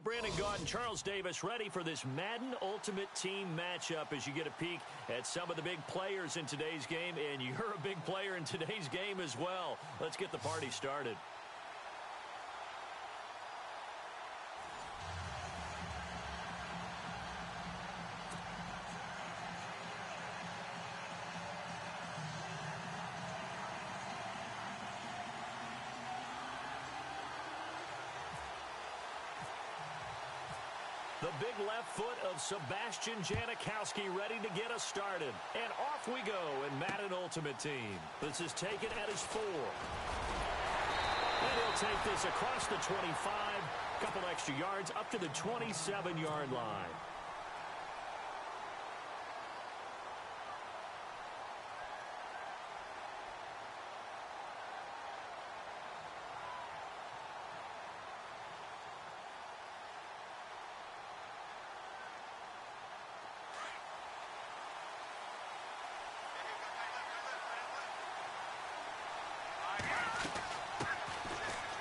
Brandon Gaudin, Charles Davis ready for this Madden Ultimate Team matchup as you get a peek at some of the big players in today's game, and you're a big player in today's game as well. Let's get the party started. The big left foot of Sebastian Janikowski ready to get us started. And off we go in Madden Ultimate Team. This is taken at his 4. And he'll take this across the 25. Couple extra yards up to the 27-yard line.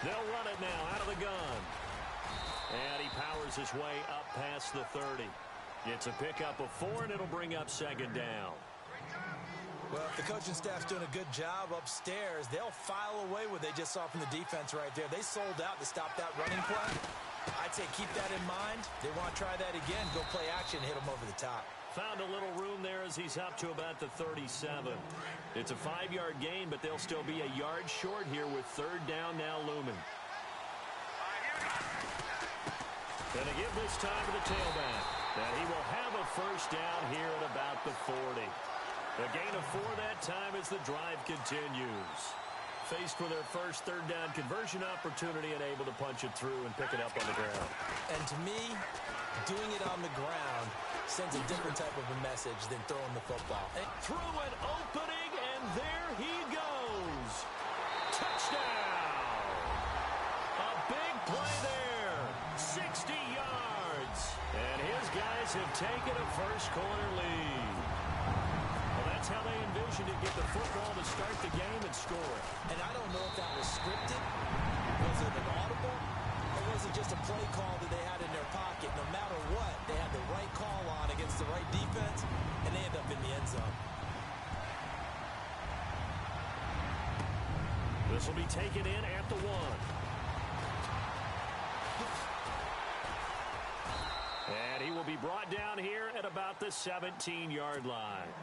They'll run it now out of the gun. And he powers his way up past the 30. It's a pickup of 4, and it'll bring up second down. Well, if the coaching staff's doing a good job upstairs, they'll file away what they just saw from the defense right there. They sold out to stop that running play. I'd say keep that in mind. They want to try that again, go play action, hit them over the top. Found a little room there as he's up to about the 37. It's a 5-yard gain, but they'll still be a yard short here with third down now looming. Gonna give this time to the tailback. And he will have a first down here at about the 40. A gain of 4 that time as the drive continues. Faced with their first third down conversion opportunity and able to punch it through and pick it up on the ground. And to me, doing it on the ground sends a different type of a message than throwing the football. Through an opening, and there he goes. Touchdown! A big play there. 60 yards. And his guys have taken a first quarter lead. Well, that's how they envisioned it. Get the football to start the game and score it. And I don't know if that was scripted. Was it an audible? Or was it just a play call that they had in their pocket? No matter what, they had the right call on against the right defense, and they end up in the end zone. This will be taken in at the 1. And he will be brought down here at about the 17-yard line.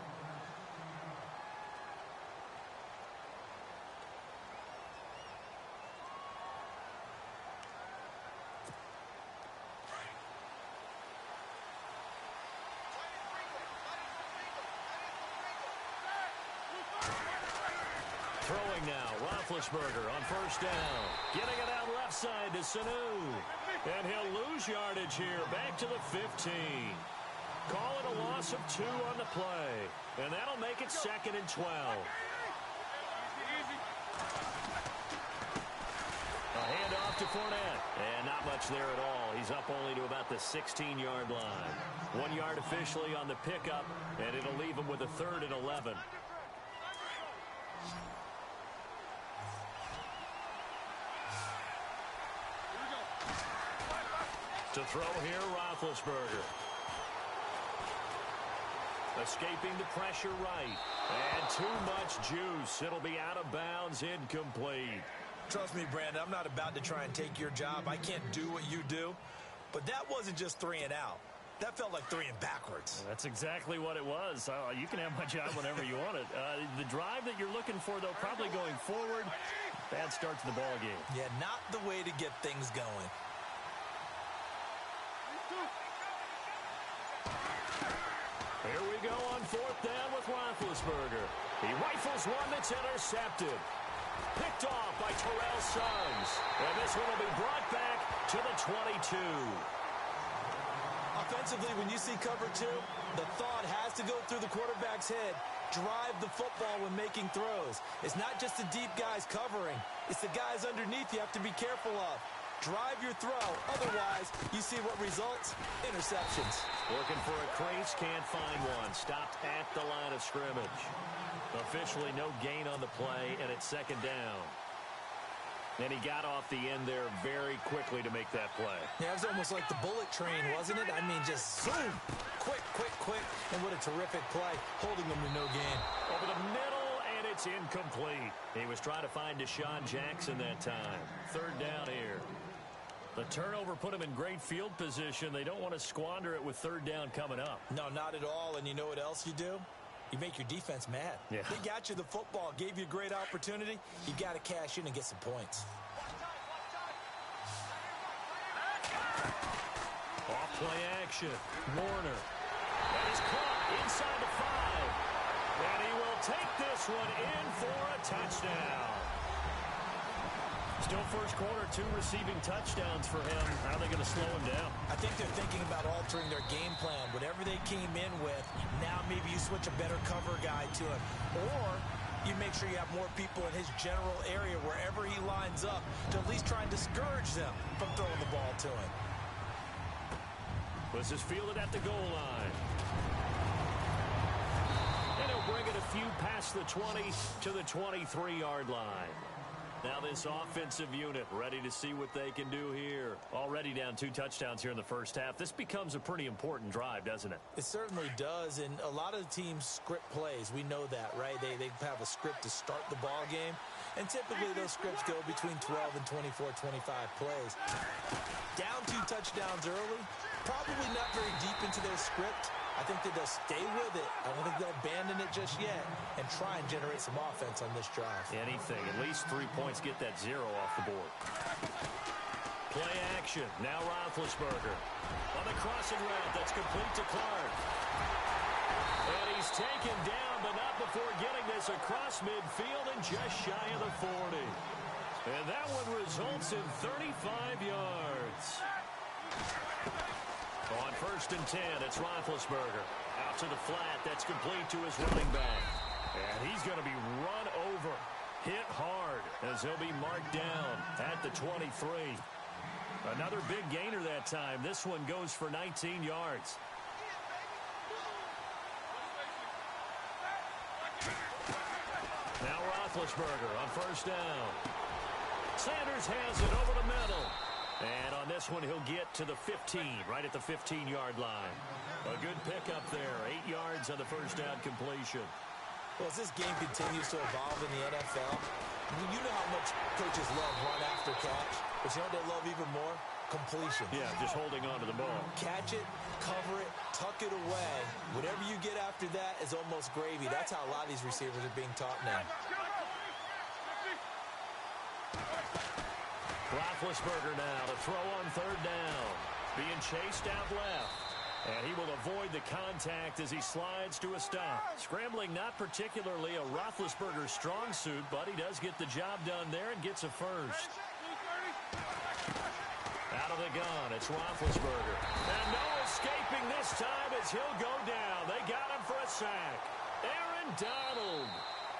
Throwing now, Roethlisberger on first down. Getting it out left side to Sanu. And he'll lose yardage here, back to the 15. Call it a loss of 2 on the play. And that'll make it 2nd and 12. A handoff to Fournette. And not much there at all. He's up only to about the 16-yard line. 1 yard officially on the pickup, and it'll leave him with a 3rd and 11. To throw here, Roethlisberger. Escaping the pressure right. And too much juice. It'll be out of bounds, incomplete. Trust me, Brandon, I'm not about to try and take your job. I can't do what you do. But that wasn't just 3 and out. That felt like 3 and backwards. That's exactly what it was. You can have my job whenever you want it. The drive that you're looking for, though, probably going forward. Bad start to the ball game. Yeah, not the way to get things going. Here we go on 4th down with Roethlisberger. He rifles one that's intercepted. Picked off by Terrell Suggs. And this one will be brought back to the 22. Offensively, when you see cover 2, the thought has to go through the quarterback's head. Drive the football when making throws. It's not just the deep guys covering. It's the guys underneath you have to be careful of. Drive your throw. Otherwise, you see what results? Interceptions. Looking for a crease, can't find one. Stopped at the line of scrimmage. Officially no gain on the play, and it's 2nd down. And he got off the end there very quickly to make that play. Yeah, it was almost like the bullet train, wasn't it? I mean, just zoom. Quick, quick, quick. And what a terrific play, holding them to no gain. Over the middle, and it's incomplete. He was trying to find Deshaun Jackson that time. 3rd down here. The turnover put him in great field position. They don't want to squander it with 3rd down coming up. No, not at all. And you know what else you do? You make your defense mad. Yeah. They got you the football, gave you a great opportunity. You got to cash in and get some points. Off play action. Warner. That is caught inside the 5. And he will take this one in for a touchdown. Still first quarter, 2 receiving touchdowns for him. How are they going to slow him down? I think they're thinking about altering their game plan. Whatever they came in with, now maybe you switch a better cover guy to him. Or you make sure you have more people in his general area wherever he lines up to at least try and discourage them from throwing the ball to him. This is fielded at the goal line. And he'll bring it a few past the 20 to the 23-yard line. Now this offensive unit ready to see what they can do here. Already down 2 touchdowns here in the first half. This becomes a pretty important drive, doesn't it? It certainly does, and a lot of the teams script plays. We know that, right? They have a script to start the ball game, and typically those scripts go between 12 and 24, 25 plays. Down 2 touchdowns early, probably not very deep into their script. I think that they'll stay with it. I don't think they'll abandon it just yet and try and generate some offense on this drive. Anything. At least 3 points. Get that 0 off the board. Play action. Now Roethlisberger. On the crossing route, that's complete to Clark. And he's taken down, but not before getting this across midfield and just shy of the 40. And that one results in 35 yards. On 1st and 10, it's Roethlisberger. Out to the flat. That's complete to his running back. And he's going to be run over. Hit hard as he'll be marked down at the 23. Another big gainer that time. This one goes for 19 yards. Now Roethlisberger on 1st down. Sanders has it over the middle. And on this one, he'll get to the 15, right at the 15-yard line. A good pickup there, 8 yards on the 1st down completion. Well, as this game continues to evolve in the NFL, you know how much coaches love run after catch, but you know what they love even more? Completion. Yeah, just holding on to the ball. Catch it, cover it, tuck it away. Whatever you get after that is almost gravy. That's how a lot of these receivers are being taught now. Roethlisberger now to throw on 3rd down. Being chased out left. And he will avoid the contact as he slides to a stop. Scrambling, not particularly a Roethlisberger strong suit, but he does get the job done there and gets a first. Out of the gun, it's Roethlisberger. And no escaping this time as he'll go down. They got him for a sack. Aaron Donald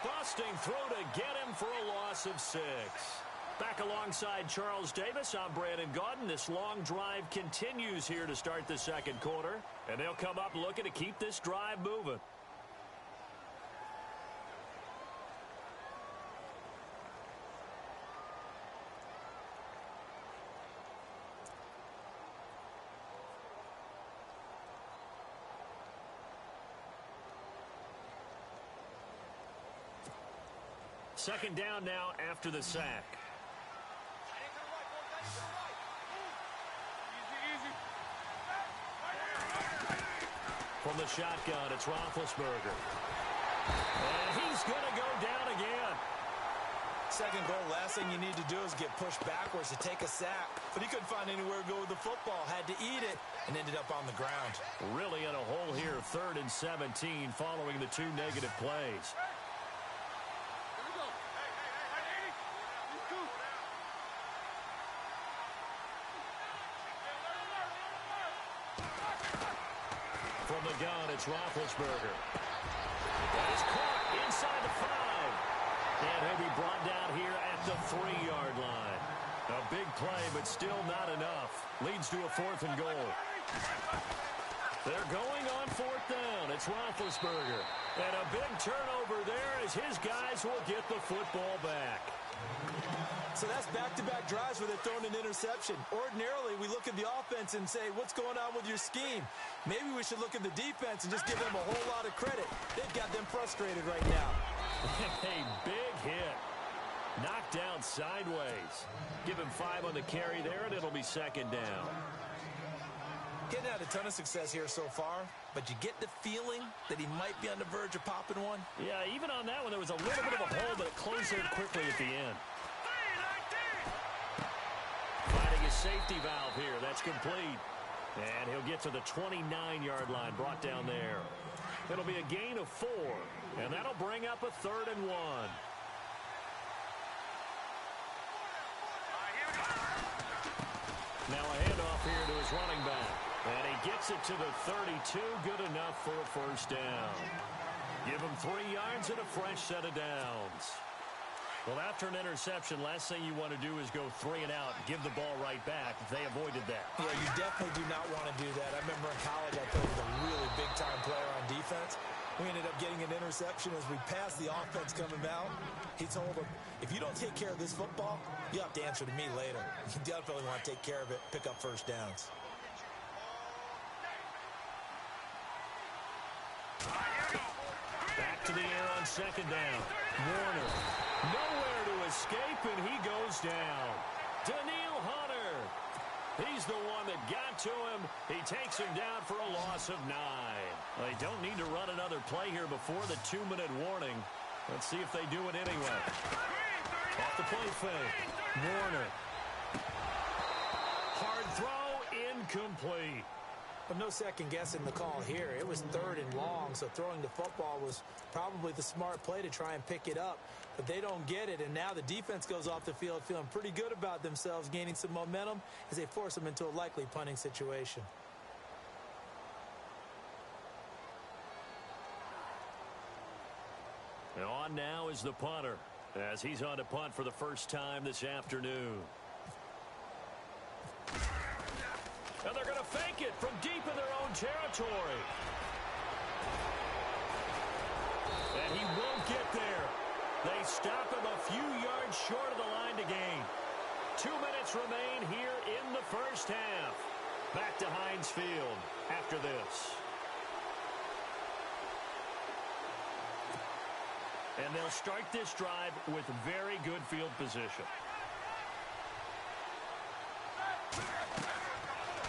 busting through to get him for a loss of 6. Back alongside Charles Davis, I'm Brandon Gaudin. This long drive continues here to start the second quarter. And they'll come up looking to keep this drive moving. Second down now after the sack. From the shotgun, it's Roethlisberger. And he's going to go down again. Second goal, last thing you need to do is get pushed backwards to take a sack. But he couldn't find anywhere to go with the football. Had to eat it and ended up on the ground. Really in a hole here, 3rd and 17 following the 2 negative plays. From the gun, it's Roethlisberger. That is caught inside the 5. And he'll be brought down here at the 3-yard line. A big play, but still not enough. Leads to a 4th and goal. They're going on 4th down. It's Roethlisberger. And a big turnover there as his guys will get the football back. So that's back-to-back drives where they're throwing an interception. Ordinarily, we look at the offense and say, what's going on with your scheme? Maybe we should look at the defense and just give them a whole lot of credit. They've got them frustrated right now. A big hit. Knocked down sideways. Give him 5 on the carry there, and it'll be 2nd down. Getting had a ton of success here so far, but you get the feeling that he might be on the verge of popping one. Yeah, even on that one, there was a little bit of a hole, but it closed there quickly at the end. Finding a safety valve here. That's complete. And he'll get to the 29-yard line, brought down there. It'll be a gain of 4, and that'll bring up a 3rd and 1. Now a handoff here to his running back. And he gets it to the 32. Good enough for a 1st down. Give him 3 yards and a fresh set of downs. Well, after an interception, last thing you want to do is go 3 and out and give the ball right back. They avoided that. Yeah, you definitely do not want to do that. I remember in college I played with a really big-time player on defense. We ended up getting an interception as we passed the offense coming out. He told him, if you don't take care of this football, you have to answer to me later. You definitely want to take care of it, pick up 1st downs. Back to the air on 2nd down. Warner. Nowhere to escape, and he goes down. Daniil Hunter. He's the one that got to him. He takes him down for a loss of 9. They don't need to run another play here before the 2-minute warning. Let's see if they do it anyway. Off the play fake. Warner. Hard throw, incomplete. But no second guessing the call here. It was 3rd and long, so throwing the football was probably the smart play to try and pick it up. But they don't get it, and now the defense goes off the field feeling pretty good about themselves, gaining some momentum as they force them into a likely punting situation. And on now is the punter, as he's on to punt for the first time this afternoon. And they're going to fake it from deep in their own territory. And he won't get there. They stop him a few yards short of the line to gain. 2 minutes remain here in the first half. Back to Heinz Field after this. And they'll start this drive with very good field position.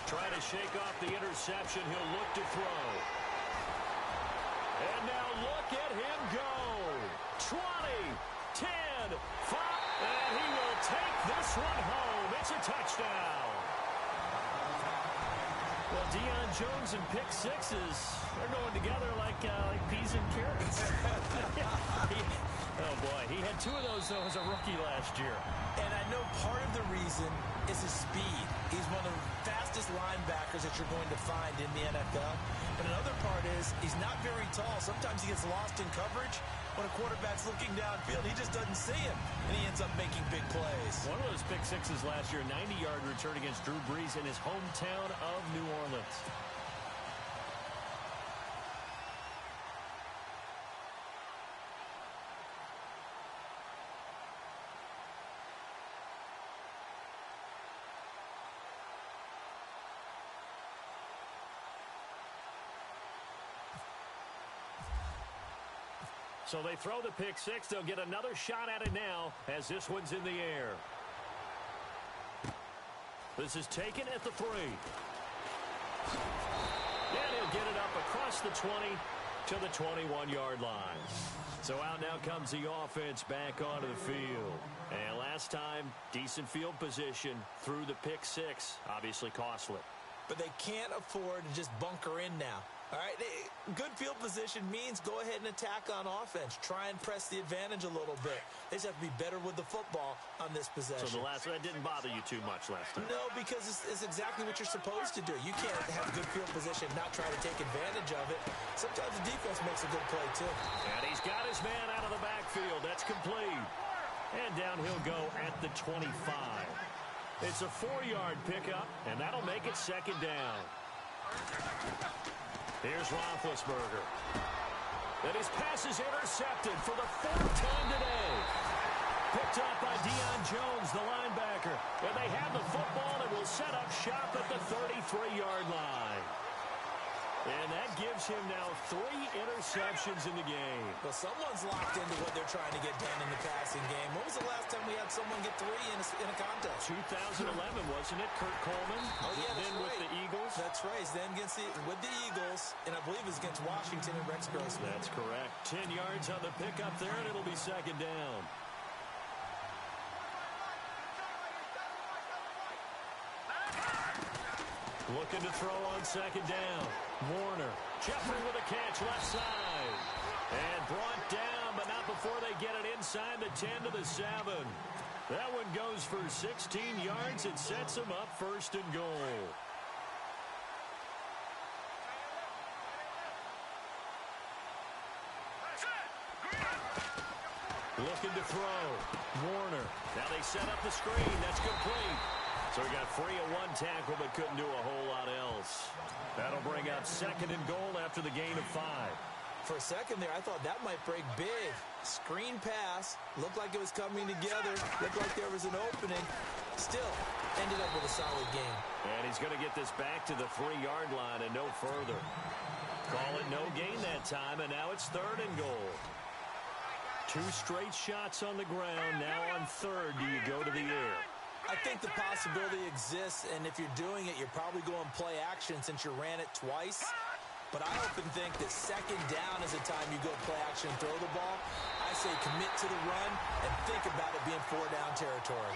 Trying to shake off the interception. He'll look to throw. And now look at him go. 20, 10, 5, and he will take this one home. It's a touchdown. Well, Deion Jones and pick sixes, they're going together like peas and carrots. Oh, boy. He had 2 of those, though, as a rookie last year. And I know part of the reason is his speed. He's one of the fastest linebackers that you're going to find in the NFL. But another part is he's not very tall. Sometimes he gets lost in coverage. When a quarterback's looking downfield, he just doesn't see him, and he ends up making big plays. One of those pick sixes last year, 90-yard return against Drew Brees in his hometown of New Orleans. So they throw the pick six. They'll get another shot at it now as this one's in the air. This is taken at the 3. And he'll get it up across the 20 to the 21-yard line. So out now comes the offense back onto the field. And last time, decent field position through the pick six. Obviously costly. But they can't afford to just bunker in now. All right, good field position means go ahead and attack on offense. Try and press the advantage a little bit. They just have to be better with the football on this possession. So that didn't bother you too much last time? No, because it's exactly what you're supposed to do. You can't have good field position, not try to take advantage of it. Sometimes the defense makes a good play, too. And he's got his man out of the backfield. That's complete. And down he'll go at the 25. It's a 4-yard pickup, and that'll make it second down. Here's Roethlisberger. And his pass is intercepted for the 4th time today. Picked up by Deion Jones, the linebacker. And they have the football and will set up shop at the 33-yard line. And that gives him now 3 interceptions in the game. Well, someone's locked into what they're trying to get done in the passing game. When was the last time we had someone get 3 in a contest? 2011, wasn't it? Kurt Coleman. Oh, yeah, that's then right. With the Eagles. That's right. Then with the Eagles, and I believe it was against Washington and Rex Grossman. That's correct. 10 yards on the pickup there, and it'll be second down. Looking to throw on second down. Warner. Jeffrey with a catch left side. And brought down, but not before they get it inside the 10 to the 7. That one goes for 16 yards. It sets them up 1st and goal. Looking to throw. Warner. Now they set up the screen. That's complete. So he got free of 1 tackle, but couldn't do a whole lot else. That'll bring up 2nd and goal after the gain of 5. For a second there, I thought that might break big. Screen pass. Looked like it was coming together. Looked like there was an opening. Still, ended up with a solid game. And he's going to get this back to the 3-yard line and no further. Call it no gain that time, and now it's 3rd and goal. 2 straight shots on the ground. Now on 3rd, do you go to the air? I think the possibility exists, and if you're doing it, you're probably going play action since you ran it twice. But I often think that 2nd down is the time you go play action and throw the ball. I say commit to the run and think about it being 4-down territory.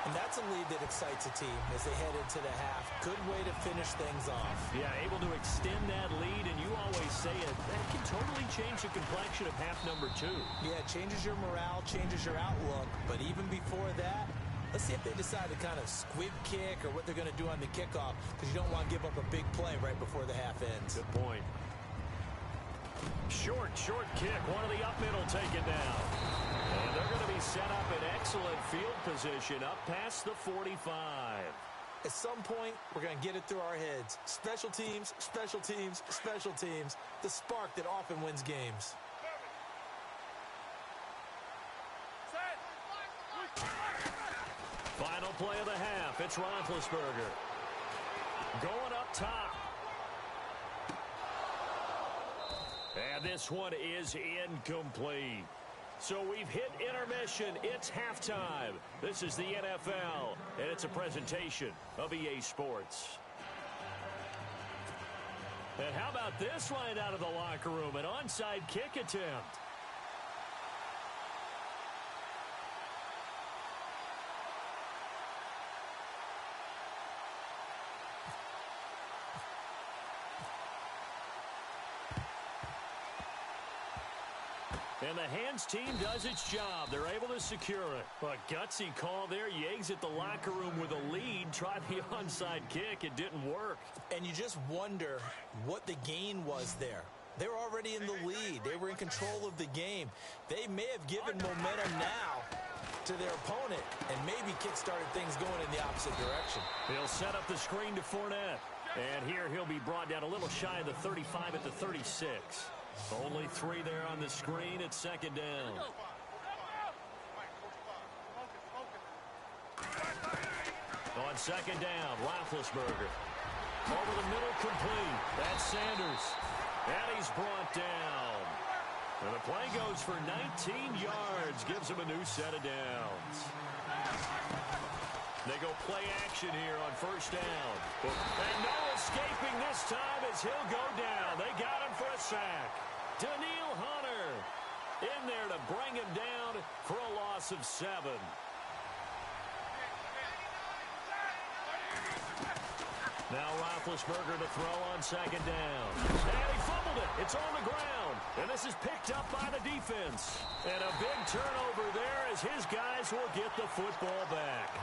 And that's a lead that excites a team as they head into the half. Good way to finish things off. Yeah, able to extend that lead, and you always say it, that can totally change the complexion of half number 2. Yeah, it changes your morale, changes your outlook. But even before that, let's see if they decide to kind of squib kick or what they're going to do on the kickoff, because you don't want to give up a big play right before the half ends. Good point. Short kick. One of the up middle taken down. And they're going to be set up in excellent field position up past the 45. At some point, we're going to get it through our heads. Special teams, special teams, special teams. The spark that often wins games. Final play of the half. It's Roethlisberger. Going up top. And this one is incomplete. So we've hit intermission. It's halftime. This is the NFL, and it's a presentation of EA Sports. And how about this right out of the locker room? An onside kick attempt. And the hands team does its job. They're able to secure it. A gutsy call there. You exit the locker room with a lead. Try the onside kick. It didn't work. And you just wonder what the gain was there. They were already in the lead. They were in control of the game. They may have given momentum now to their opponent and maybe kick-started things going in the opposite direction. He'll set up the screen to Fournette. And here he'll be brought down a little shy of the 35 at the 36. Only 3 there on the screen. It's second down. On second down, Roethlisberger. Over the middle, complete. That's Sanders. And he's brought down. And the play goes for 19 yards. Gives him a new set of downs. They go play action here on first down. And no escaping this time as he'll go down. They got him for a sack. Daniil Hunter in there to bring him down for a loss of 7. Now Roethlisberger to throw on second down. And he fumbled it. It's on the ground. And this is picked up by the defense. And a big turnover there as his guys will get the football back.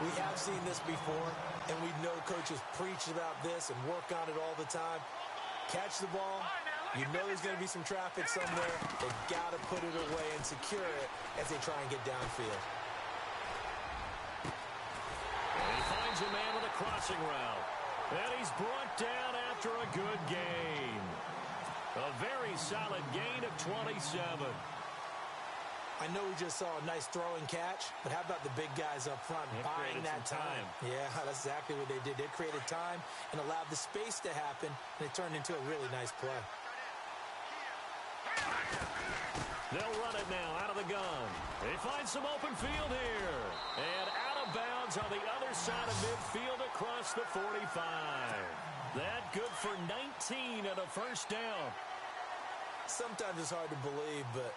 We have seen this before, and we know coaches preach about this and work on it all the time. Catch the ball. You know there's going to be some traffic somewhere. They've got to put it away and secure it as they try and get downfield. And he finds a man with a crossing route. And he's brought down after a good gain. A very solid gain of 27. I know we just saw a nice throw and catch, but how about the big guys up front buying that time? Yeah, that's exactly what they did. They created time and allowed the space to happen, and it turned into a really nice play. They'll run it now out of the gun. They find some open field here. And out of bounds on the other side of midfield across the 45. That good for 19 and a first down. Sometimes it's hard to believe, but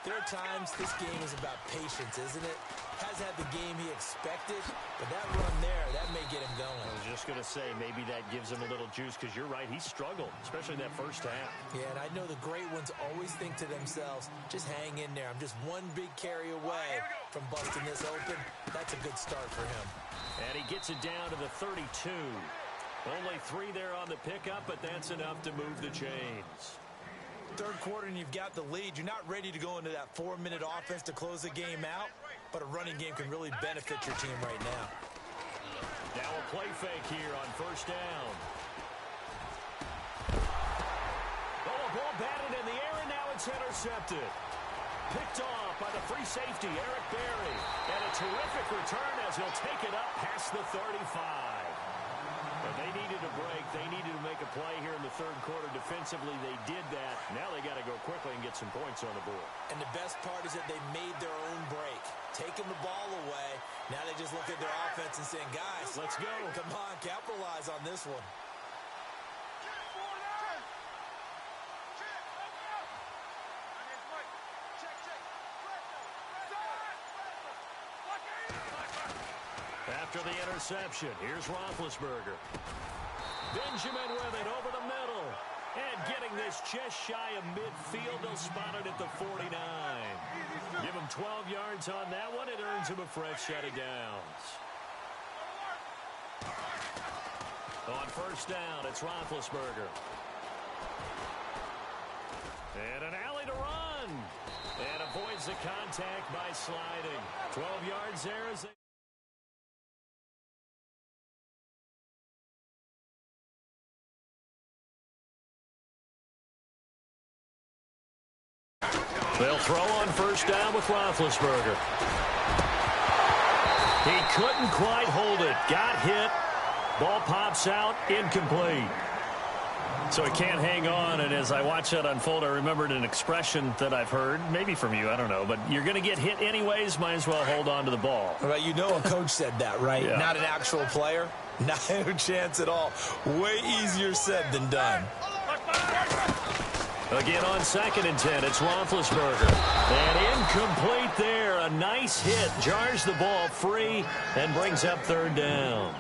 there are times this game is about patience, isn't it? Has had the game he expected, but that run there, that may get him going. I was just going to say, maybe that gives him a little juice, because you're right, he struggled, especially that first half. Yeah, and I know the great ones always think to themselves, just hang in there. I'm just one big carry away from busting this open. That's a good start for him. And he gets it down to the 32. Only 3 there on the pickup, but that's enough to move the chains. Third quarter and you've got the lead. You're not ready to go into that 4-minute offense to close the game out, but a running game can really benefit your team right now. Now a play fake here on first down. Oh, a ball batted in the air, and now it's intercepted. Picked off by the free safety, Eric Berry. And a terrific return as he'll take it up past the 35. But they needed a break. They needed to make a play here in the third quarter. Defensively, they did that. Now they got to go quickly and get some points on the board. And the best part is that they made their own break. Taking the ball away. Now they just look at their offense and saying, guys, let's go. Come on, capitalize on this one. After the interception, here's Roethlisberger. Benjamin with it over the middle. And getting this just shy of midfield, they'll spot it at the 49. Give him 12 yards on that one. It earns him a fresh set of downs. On first down, it's Roethlisberger. And an alley to run. And avoids the contact by sliding. 12 yards there as they... They'll throw on first down with Roethlisberger. He couldn't quite hold it. Got hit. Ball pops out. Incomplete. So he can't hang on, and as I watch that unfold, I remembered an expression that I've heard, maybe from you, I don't know, but you're going to get hit anyways, might as well hold on to the ball. Right, you know a coach said that, right? Yeah. Not an actual player. Not a chance at all. Way easier said than done. Again on 2nd and 10, it's Roethlisberger. And incomplete there. A nice hit. Jars the ball free and brings up 3rd down.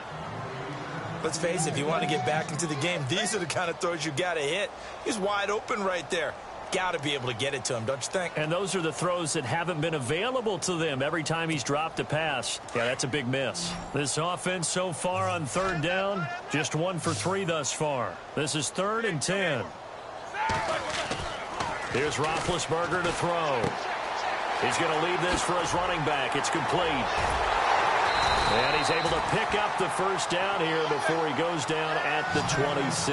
Let's face it, if you want to get back into the game, these are the kind of throws you got to hit. He's wide open right there. got to be able to get it to him, don't you think? And those are the throws that haven't been available to them every time he's dropped a pass. Yeah, that's a big miss. This offense so far on third down, just 1 for 3 thus far. This is 3rd and 10. Here's Roethlisberger to throw. He's going to leave this for his running back. It's complete. And he's able to pick up the first down here before he goes down at the 26.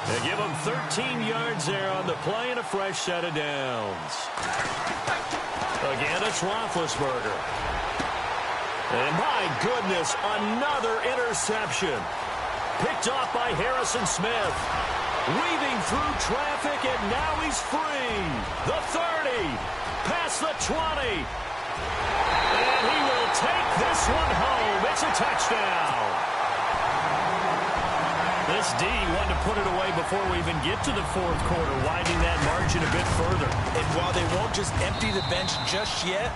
They give him 13 yards there on the play and a fresh set of downs. Again, it's Roethlisberger. And my goodness, another interception. Picked off by Harrison Smith. Weaving through traffic, and now he's free. The 30, past the 20. And he will take this one home. It's a touchdown. This D wanted to put it away before we even get to the fourth quarter, widening that margin a bit further. And while they won't just empty the bench just yet,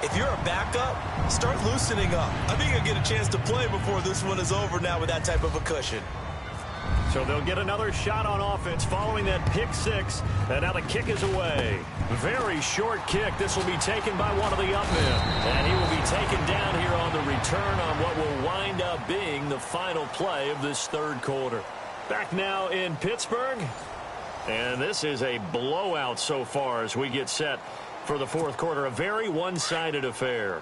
if you're a backup, start loosening up. I think you'll get a chance to play before this one is over now with that type of a cushion. So they'll get another shot on offense following that pick six. And now the kick is away. Very short kick. This will be taken by one of the up men. And he will be taken down here on the return on what will wind up being the final play of this third quarter. Back now in Pittsburgh. And this is a blowout so far as we get set for the fourth quarter. A very one-sided affair.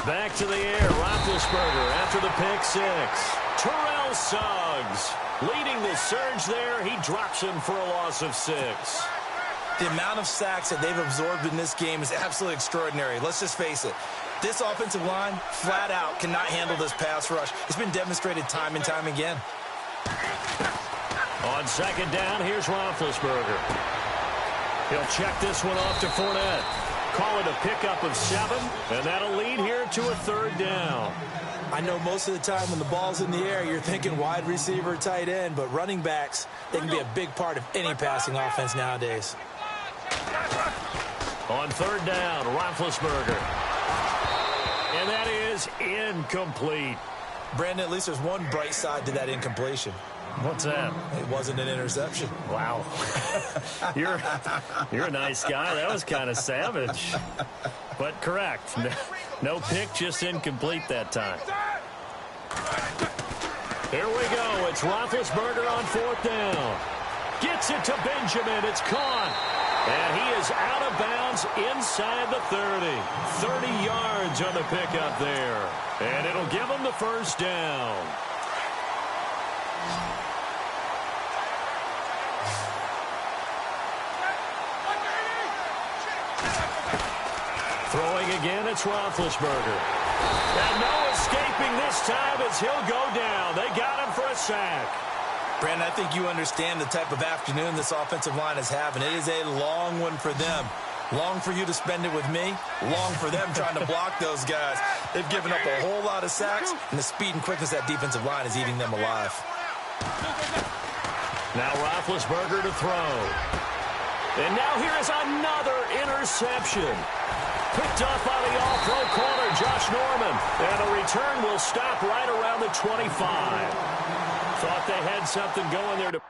Back to the air, Roethlisberger after the pick six. Terrell Suggs leading the surge there. He drops him for a loss of 6. The amount of sacks that they've absorbed in this game is absolutely extraordinary. Let's just face it. This offensive line, flat out, cannot handle this pass rush. It's been demonstrated time and time again. On second down, here's Roethlisberger. He'll check this one off to Fournette. Call it a pickup of 7, and that'll lead here to a third down. I know most of the time when the ball's in the air, you're thinking wide receiver, tight end, but running backs, they can be a big part of any passing offense nowadays. On third down, Roethlisberger. And that is incomplete. Brandon, at least there's one bright side to that incompletion. What's that? It wasn't an interception. Wow. You're a nice guy. That was kind of savage. But correct. No pick, just incomplete that time. Here we go. It's Roethlisberger on fourth down. Gets it to Benjamin. It's caught. And he is out of bounds inside the 30. 30 yards on the pickup there. And it'll give him the first down. Throwing again, it's Roethlisberger. And no escaping this time as he'll go down. They got him for a sack. Brandon, I think you understand the type of afternoon this offensive line is having. It is a long one for them. Long for you to spend it with me. Long for them trying to block those guys. They've given up a whole lot of sacks, and the speed and quickness of that defensive line is eating them alive. Now Roethlisberger to throw. And now here is another interception. Picked off by the all-pro corner, Josh Norman. And the return will stop right around the 25. Thought they had something going there to...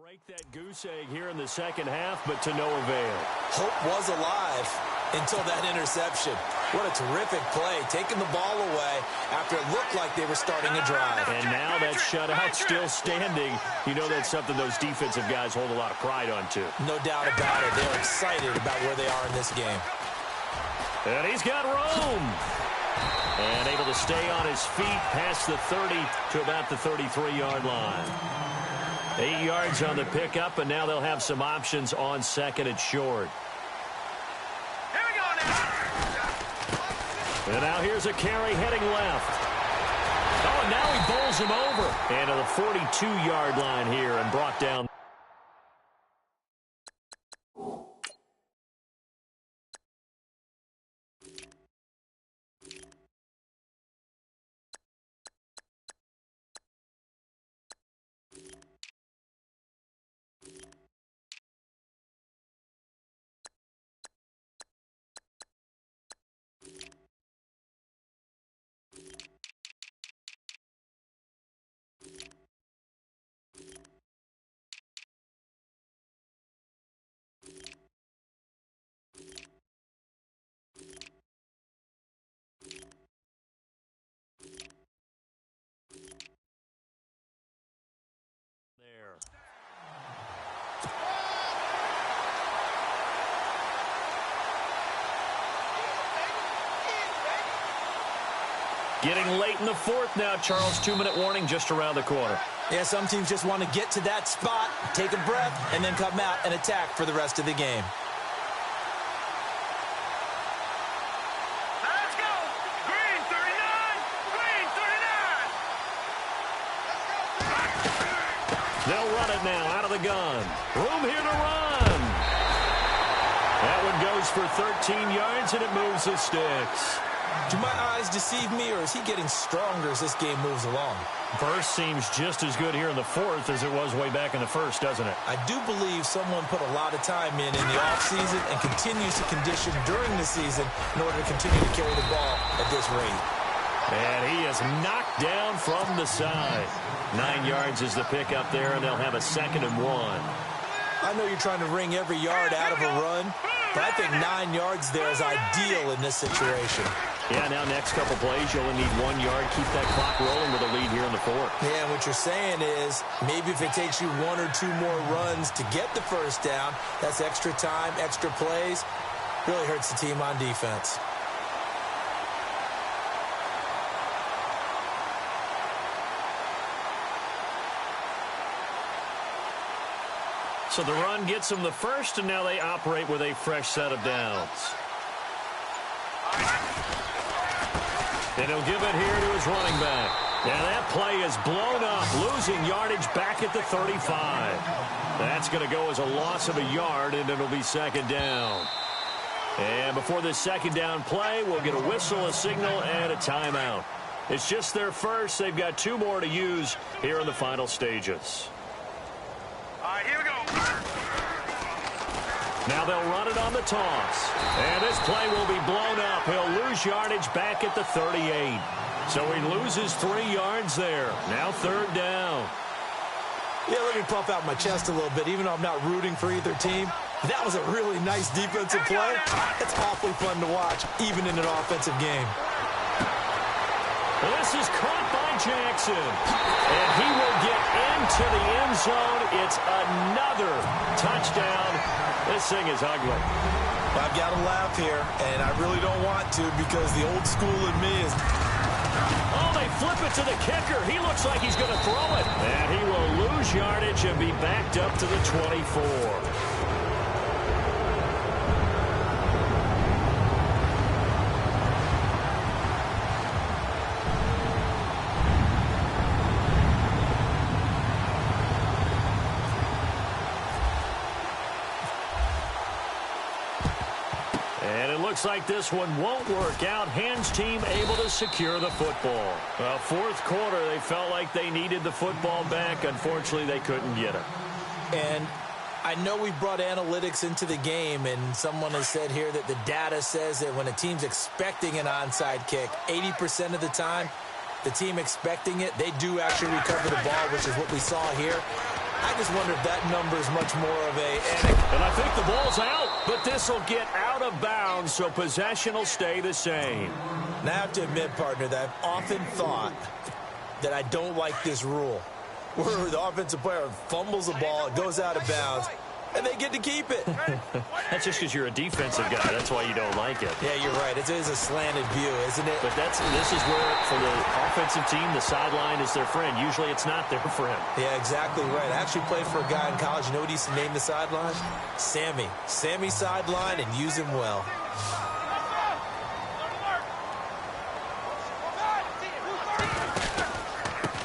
break that goose egg here in the second half, but to no avail. Hope was alive until that interception. What a terrific play, taking the ball away after it looked like they were starting a drive. And now that shutout still standing. You know that's something those defensive guys hold a lot of pride on, too. No doubt about it. They're excited about where they are in this game. And he's got room. And able to stay on his feet past the 30 to about the 33-yard line. 8 yards on the pickup, and now they'll have some options on second and short. Here we go now. And now here's a carry heading left. Oh, and now he bowls him over. And to the 42-yard line here and brought down. There. Getting late in the fourth now, Charles. 2-minute warning just around the corner. Yeah, some teams just want to get to that spot, take a breath, and then come out and attack for the rest of the game. Let's go. Green 39. Green 39. They'll run it now out of the gun. Room here to run. That one goes for 13 yards, and it moves the sticks. Do my eyes deceive me, or is he getting stronger as this game moves along? Burst seems just as good here in the fourth as it was way back in the first, doesn't it? I do believe someone put a lot of time in the offseason and continues to condition during the season in order to continue to carry the ball at this rate. And he is knocked down from the side. 9 yards is the pick up there, and they'll have a 2nd and 1. I know you're trying to wring every yard out of a run, but I think 9 yards there is ideal in this situation. Yeah, now next couple plays, you only need 1 yard. Keep that clock rolling with a lead here in the fourth. Yeah, and what you're saying is maybe if it takes you 1 or 2 more runs to get the first down, that's extra time, extra plays. Really hurts the team on defense. So the run gets them the first, and now they operate with a fresh set of downs. And he'll give it here to his running back. And that play is blown up, losing yardage back at the 35. That's going to go as a loss of a yard, and it'll be 2nd down. And before this 2nd down play, we'll get a whistle, a signal, and a timeout. It's just their first. They've got 2 more to use here in the final stages. All right, here we go. Now they'll run it on the toss. And this play will be blown up. He'll lose yardage back at the 38. So he loses 3 yards there. Now 3rd down. Yeah, let me puff out my chest a little bit, even though I'm not rooting for either team. That was a really nice defensive play. It's awfully fun to watch, even in an offensive game. This is caught by Jackson. And he will get into the end zone. It's another touchdown. This thing is ugly. I've got to laugh here, and I really don't want to because the old school in me is... Oh, they flip it to the kicker. He looks like he's going to throw it. And he will lose yardage and be backed up to the 24. Looks like this one won't work out. Hans team able to secure the football. Well, 4th quarter, they felt like they needed the football back. Unfortunately, they couldn't get it. And I know we brought analytics into the game, and someone has said here that the data says that when a team's expecting an onside kick, 80% of the time, the team expecting it, they do actually recover the ball, which is what we saw here. I just wonder if that number is much more of a... And I think the ball's out, but this will get out of bounds, so possession will stay the same. Now, I have to admit, partner, that I've often thought that I don't like this rule, where the offensive player fumbles the ball, it goes out of bounds, and they get to keep it. That's just because you're a defensive guy. That's why you don't like it. Yeah, you're right. It is a slanted view, isn't it? But this is where, for the offensive team, the sideline is their friend. Usually it's not there for him. Yeah, exactly right. I actually played for a guy in college. You know what he used to name the sideline? Sammy. Sammy sideline, and use him well.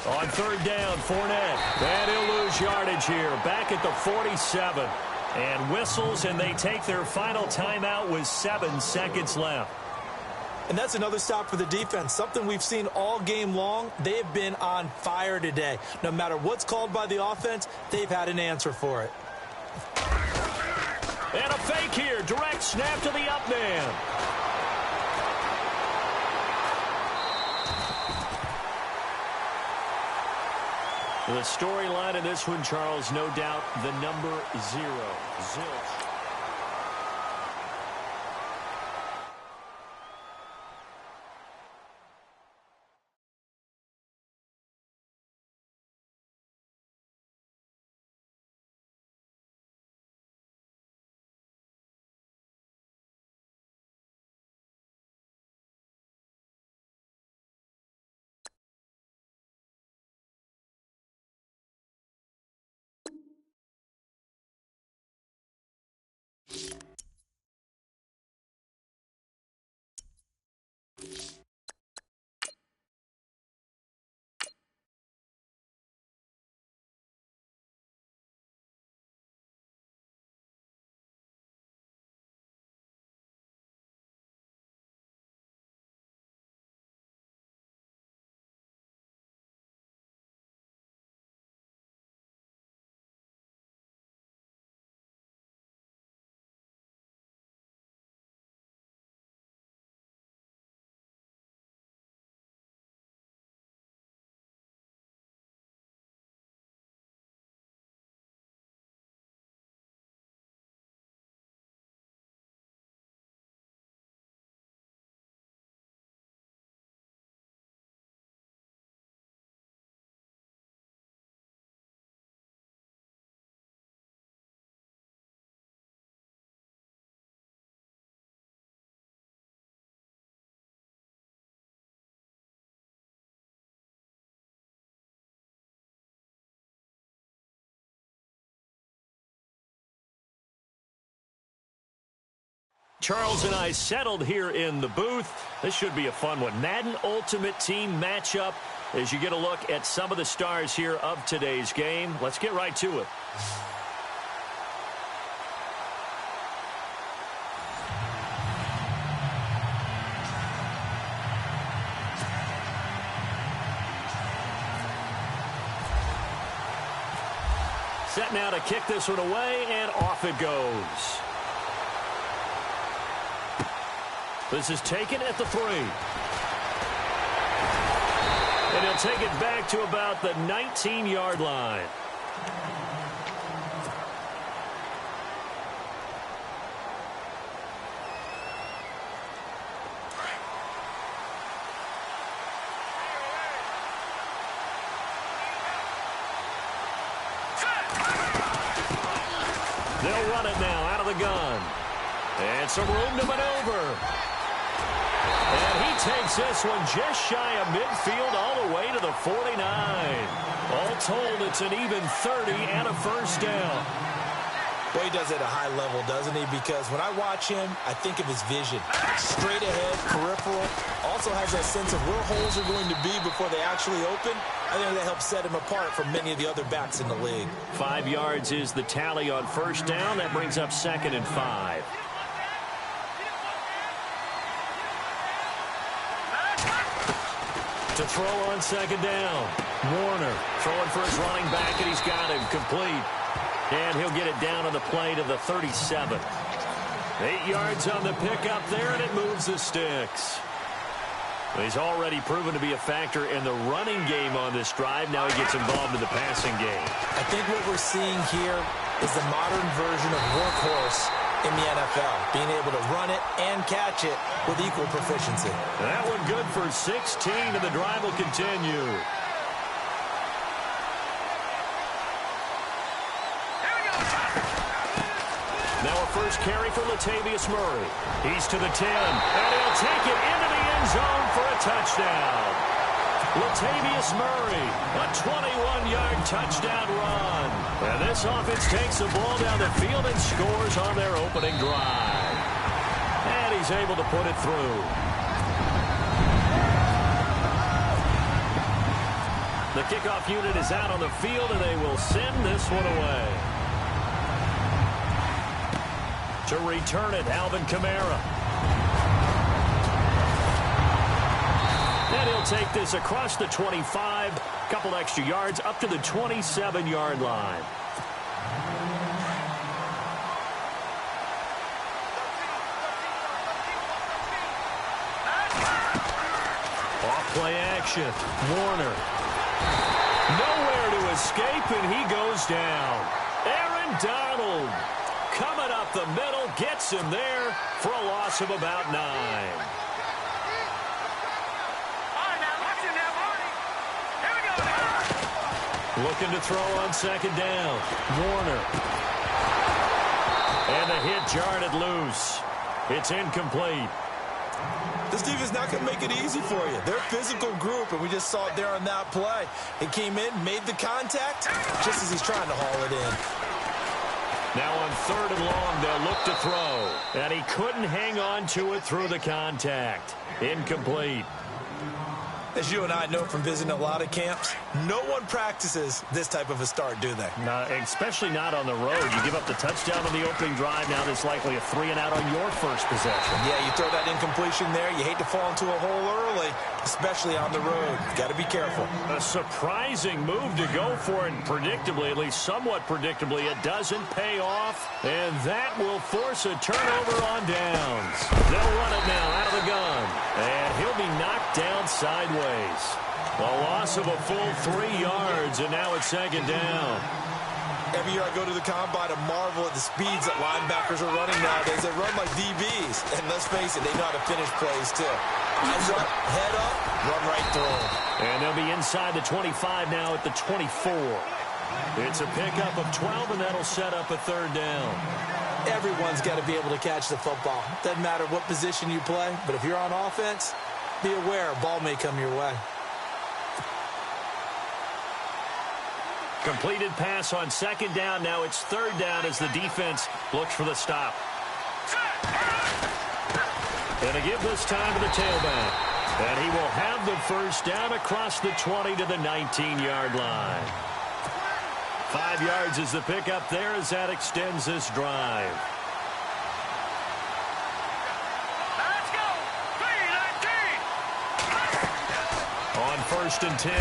On third down, Fournette. And he'll lose yardage here. Back at the 47. And whistles, and they take their final timeout with 7 seconds left. And that's another stop for the defense. Something we've seen all game long. They have been on fire today. No matter what's called by the offense, they've had an answer for it. And a fake here. Direct snap to the up man. The storyline in this one, Charles, no doubt the number 0. Zilch. Charles and I settled here in the booth. This should be a fun one. Madden Ultimate Team matchup as you get a look at some of the stars here of today's game. Let's get right to it. Set now to kick this one away, and off it goes. This is taken at the 3. And he'll take it back to about the 19-yard line. They'll run it now out of the gun. And some room to maneuver. And he takes this one just shy of midfield all the way to the 49. All told, it's an even 30 and a first down. Well, he does it at a high level, doesn't he? Because when I watch him, I think of his vision. Straight ahead, peripheral. Also has that sense of where holes are going to be before they actually open. I think that helps set him apart from many of the other backs in the league. 5 yards is the tally on first down. That brings up 2nd and 5. To throw on 2nd down. Warner throwing for his running back, and he's got him complete. And he'll get it down on the play to the 37. 8 yards on the pickup there, and it moves the sticks. He's already proven to be a factor in the running game on this drive. Now he gets involved in the passing game. I think what we're seeing here is the modern version of workhorse in the NFL, being able to run it and catch it with equal proficiency. That one good for 16, and the drive will continue. carry for Latavius Murray. He's to the 10, and he'll take it into the end zone for a touchdown. Latavius Murray, a 21-yard touchdown run. And this offense takes the ball down the field and scores on their opening drive. And he's able to put it through. The kickoff unit is out on the field, and they will send this one away. To return it, Alvin Kamara. And he'll take this across the 25, couple extra yards, up to the 27-yard line. Off play action, Warner. Nowhere to escape, and he goes down. Aaron Donald coming up the middle, gets him there for a loss of about 9. Looking to throw on second down. Warner. And the hit jarred it loose. It's incomplete. This defense not going to make it easy for you. They're a physical group, and we just saw it there on that play. It came in, made the contact, just as he's trying to haul it in. Now on 3rd and long, they'll look to throw. And he couldn't hang on to it through the contact. Incomplete. As you and I know from visiting a lot of camps, no one practices this type of a start, do they? No, especially not on the road. You give up the touchdown on the opening drive. Now there's likely a 3-and-out on your first possession. Yeah, you throw that incompletion there. You hate to fall into a hole early, especially on the road. Got to be careful. A surprising move to go for it, and predictably, at least somewhat predictably, it doesn't pay off. And that will force a turnover on downs. They'll run it now out of the gun. And he'll be knocked down sideways. A loss of a full 3 yards, and now it's 2nd down. Every year I go to the combine and marvel at the speeds that linebackers are running nowadays. They run like DBs, and let's face it, they know how to finish plays too. Eyes up, head up, run right through them. And they'll be inside the 25 now at the 24. It's a pickup of 12, and that'll set up a 3rd down. Everyone's got to be able to catch the football. Doesn't matter what position you play, but if you're on offense, be aware a ball may come your way. Completed pass on 2nd down. Now it's 3rd down as the defense looks for the stop. And to give this time to the tailback. And he will have the 1st down across the 20 to the 19-yard line. 5 yards is the pickup there as that extends this drive. Let's go! 3-19! On 1st and 10,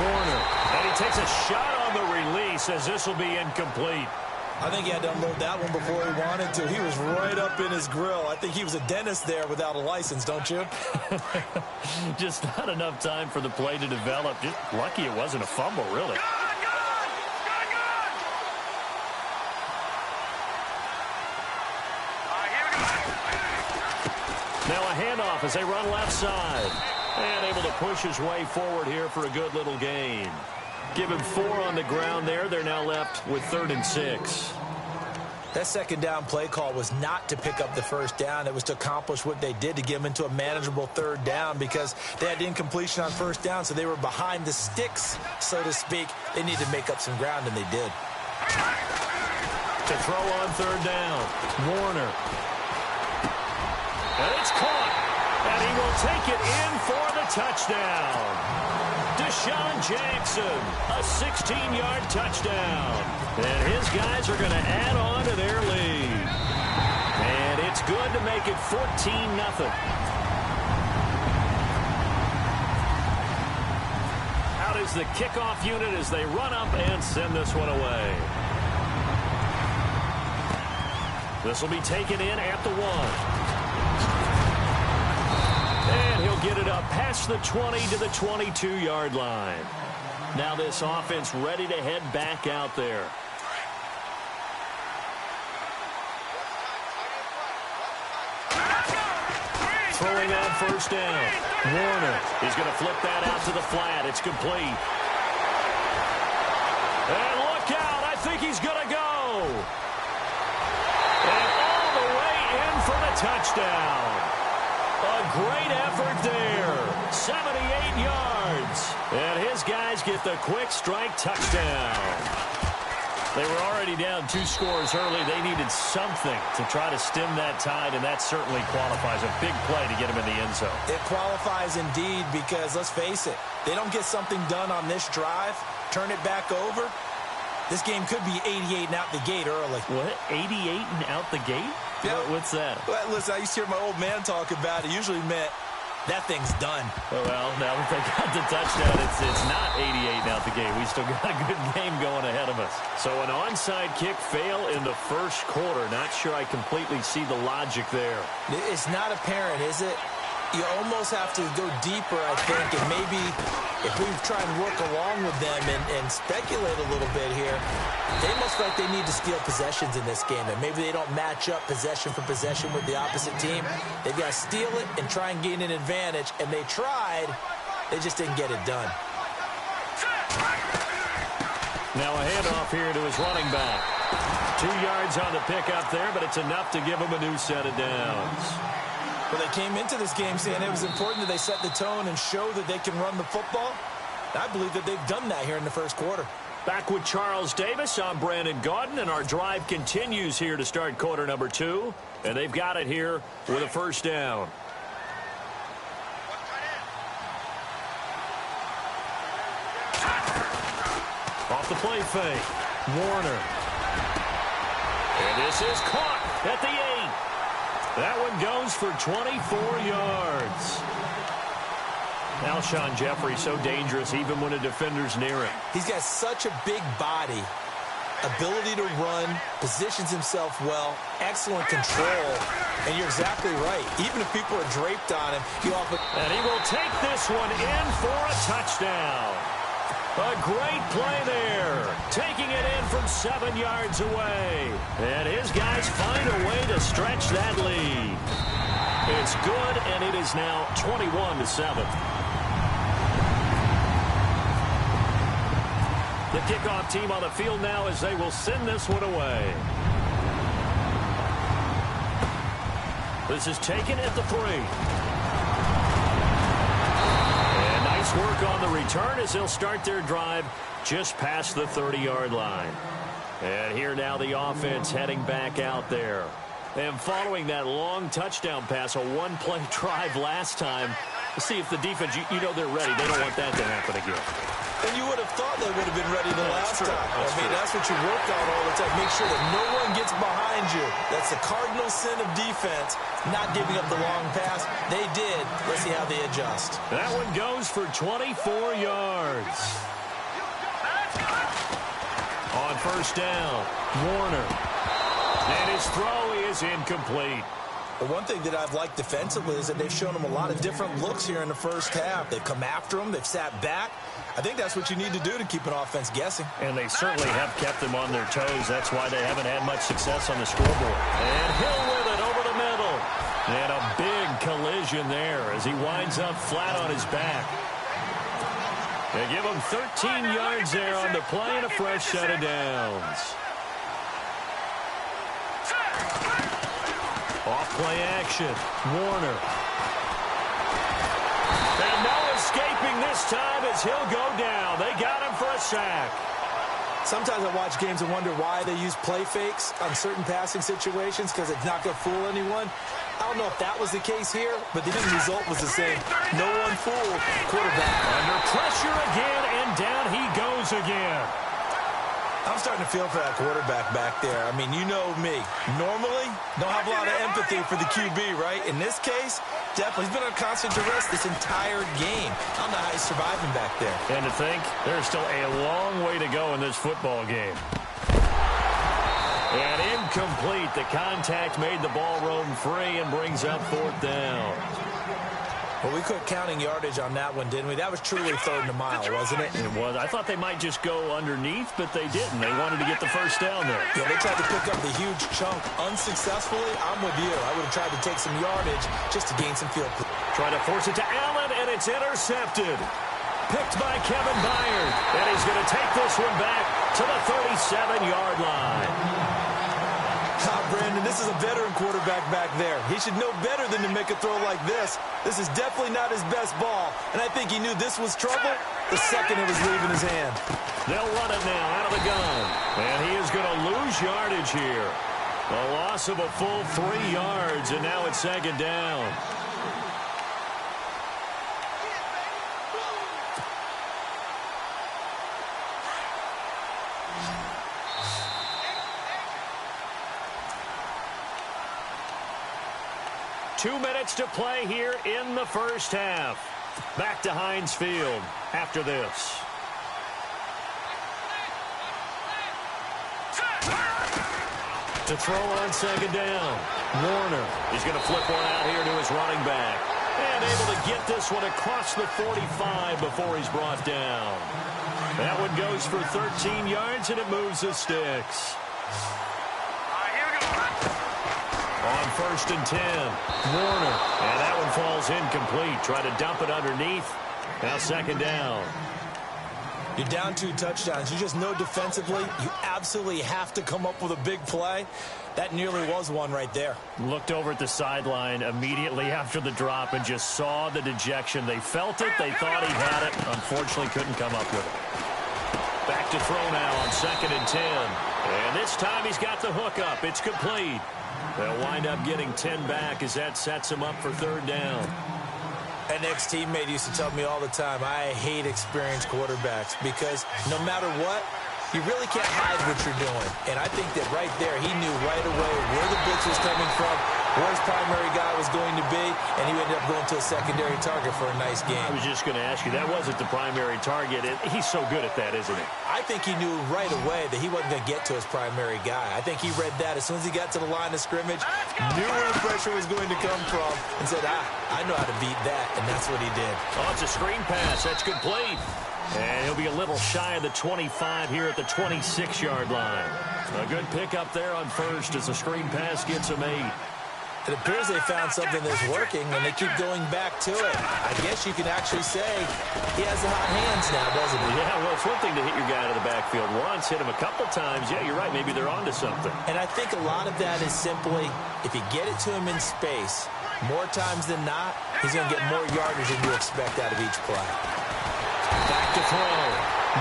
Warner. And he takes a shot on the release as this will be incomplete. I think he had to unload that one before he wanted to. He was right up in his grill. I think he was a dentist there without a license, don't you? Just not enough time for the play to develop. Just lucky it wasn't a fumble, really. Now a handoff as they run left side. And able to push his way forward here for a good little gain. Give him 4 on the ground there. They're now left with 3rd and 6. That 2nd down play call was not to pick up the 1st down. It was to accomplish what they did, to get them into a manageable 3rd down, because they had incompletion on 1st down, so they were behind the sticks, so to speak. They needed to make up some ground, and they did. To throw on 3rd down, Warner. And it's caught. And he will take it in for the touchdown. Deshaun Jackson, a 16-yard touchdown. And his guys are going to add on to their lead. And it's good to make it 14-0. Out is the kickoff unit as they run up and send this one away. This will be taken in at the 1. And he'll get it up past the 20 to the 22-yard line. Now this offense ready to head back out there. Throwing on 1st down. Warner is going to flip that out to the flat. It's complete. And look out. I think he's going to go. And touchdown. A great effort there. 78 yards. And his guys get the quick strike touchdown. They were already down 2 scores early. They needed something to try to stem that tide, and that certainly qualifies. A big play to get him in the end zone. It qualifies indeed because, let's face it, they don't get something done on this drive, turn it back over, this game could be 88 and out the gate early. What? 88 and out the gate? Yeah. What's that? Well, listen, I used to hear my old man talk about it. Usually meant that thing's done. Well, now that they got the touchdown, it's not 88 and out the gate. We still got a good game going ahead of us. So an onside kick fail in the first quarter. Not sure I completely see the logic there. It's not apparent, is it? You almost have to go deeper, I think, and maybe if we try and work along with them and speculate a little bit here, they must feel like they need to steal possessions in this game, and maybe they don't match up possession for possession with the opposite team. They've got to steal it and try and gain an advantage, and they tried. They just didn't get it done. Now a handoff here to his running back. 2 yards on the pickup there, but it's enough to give him a new set of downs. Well, they came into this game saying it was important that they set the tone and show that they can run the football. I believe that they've done that here in the first quarter. Back with Charles Davis, I'm Brandon Gaudin, and our drive continues here to start quarter number 2. And they've got it here with a first down. Off the play fake, Warner. And this is caught at the 8. That one goes for 24 yards. Alshon Jeffrey so dangerous even when a defender's near him. He's got such a big body, ability to run, positions himself well, excellent control, and you're exactly right. Even if people are draped on him, he often... And he will take this one in for a touchdown. A great play there, taking it in from 7 yards away. And his guys find a way to stretch that lead. It's good, and it is now 21-7. The kickoff team on the field now as they will send this one away. This is taken at the 3. Nice work on the return as they'll start their drive just past the 30-yard line. And here now the offense heading back out there. And following that long touchdown pass, a one-play drive last time, to see if the defense, you know they're ready. They don't want that to happen again. And you would have thought they would have been ready the last time. That's what you work on all the time. Make sure that no one gets behind you. That's the cardinal sin of defense, not giving up the long pass. They did. Let's see how they adjust. That one goes for 24 yards. On first down, Warner. And his throw is incomplete. The one thing that I've liked defensively is that they've shown him a lot of different looks here in the first half. They've come after him. They've sat back. I think that's what you need to do to keep an offense guessing. And they certainly have kept them on their toes. That's why they haven't had much success on the scoreboard. And Hill with it over the middle. And a big collision there as he winds up flat on his back. They give him 13 yards there on the play and a fresh set of downs. Off play action, Warner. And no escaping this time as he'll go down. They got him for a sack. Sometimes I watch games and wonder why they use play fakes on certain passing situations because it's not going to fool anyone. I don't know if that was the case here, but the end result was the same. No one fooled. Quarterback. Under pressure again, and down he goes again. I'm starting to feel for that quarterback back there. I mean, you know me. Normally, don't have a lot of empathy for the QB, right? In this case, definitely. He's been on constant duress this entire game. I don't know how he's surviving back there. And to think, there's still a long way to go in this football game. And incomplete. The contact made the ball roam free and brings up 4th down. Well, we quit counting yardage on that one, didn't we? That was truly 3rd and a mile, wasn't it? It was. I thought they might just go underneath, but they didn't. They wanted to get the first down there. Yeah, they tried to pick up the huge chunk unsuccessfully. I'm with you. I would have tried to take some yardage just to gain some field. Try to force it to Allen, and it's intercepted. Picked by Kevin Byard. And he's going to take this one back to the 37-yard line. How Brandon. This is a veteran quarterback back there. He should know better than to make a throw like this. This is definitely not his best ball, and I think he knew this was trouble the second it was leaving his hand. They'll run it now out of the gun, and he is going to lose yardage here. A loss of a full 3 yards, and now it's second down. Two minutes to play here in the first half. Back to Heinz Field after this. To throw on second down. Warner. He's going to flip one out here to his running back. And able to get this one across the 45 before he's brought down. That one goes for 13 yards, and it moves the sticks. On 1st and 10, Warner. And that one falls incomplete. Try to dump it underneath. Now second down. You're down 2 touchdowns. You just know defensively you absolutely have to come up with a big play. That nearly was one right there. Looked over at the sideline immediately after the drop and just saw the dejection. They felt it. They thought he had it. Unfortunately, couldn't come up with it. Back to throw now on 2nd and 10. And this time he's got the hook up. It's complete. They'll wind up getting 10 back as that sets him up for 3rd down. An ex-teammate used to tell me all the time, I hate experienced quarterbacks because no matter what, you really can't hide what you're doing. And I think that right there, he knew right away where the blitz was coming from, where his primary guy was going to be, and he ended up going to a secondary target for a nice game. I was just going to ask you, that wasn't the primary target. He's so good at that, isn't he? I think he knew right away that he wasn't going to get to his primary guy. I think he read that as soon as he got to the line of scrimmage, knew where the pressure was going to come from, and said, I know how to beat that, and that's what he did. Oh, it's a screen pass. That's complete. And he'll be a little shy of the 25 here at the 26-yard line. A good pickup there on 1st as the screen pass gets him 8. It appears they found something that's working, and they keep going back to it. I guess you can actually say he has the hot hands now, doesn't he? Yeah, well, it's one thing to hit your guy out of the backfield once, hit him a couple times. Yeah, you're right. Maybe they're onto something. And I think a lot of that is simply if you get it to him in space, more times than not, he's going to get more yardage than you expect out of each play. Back to throw.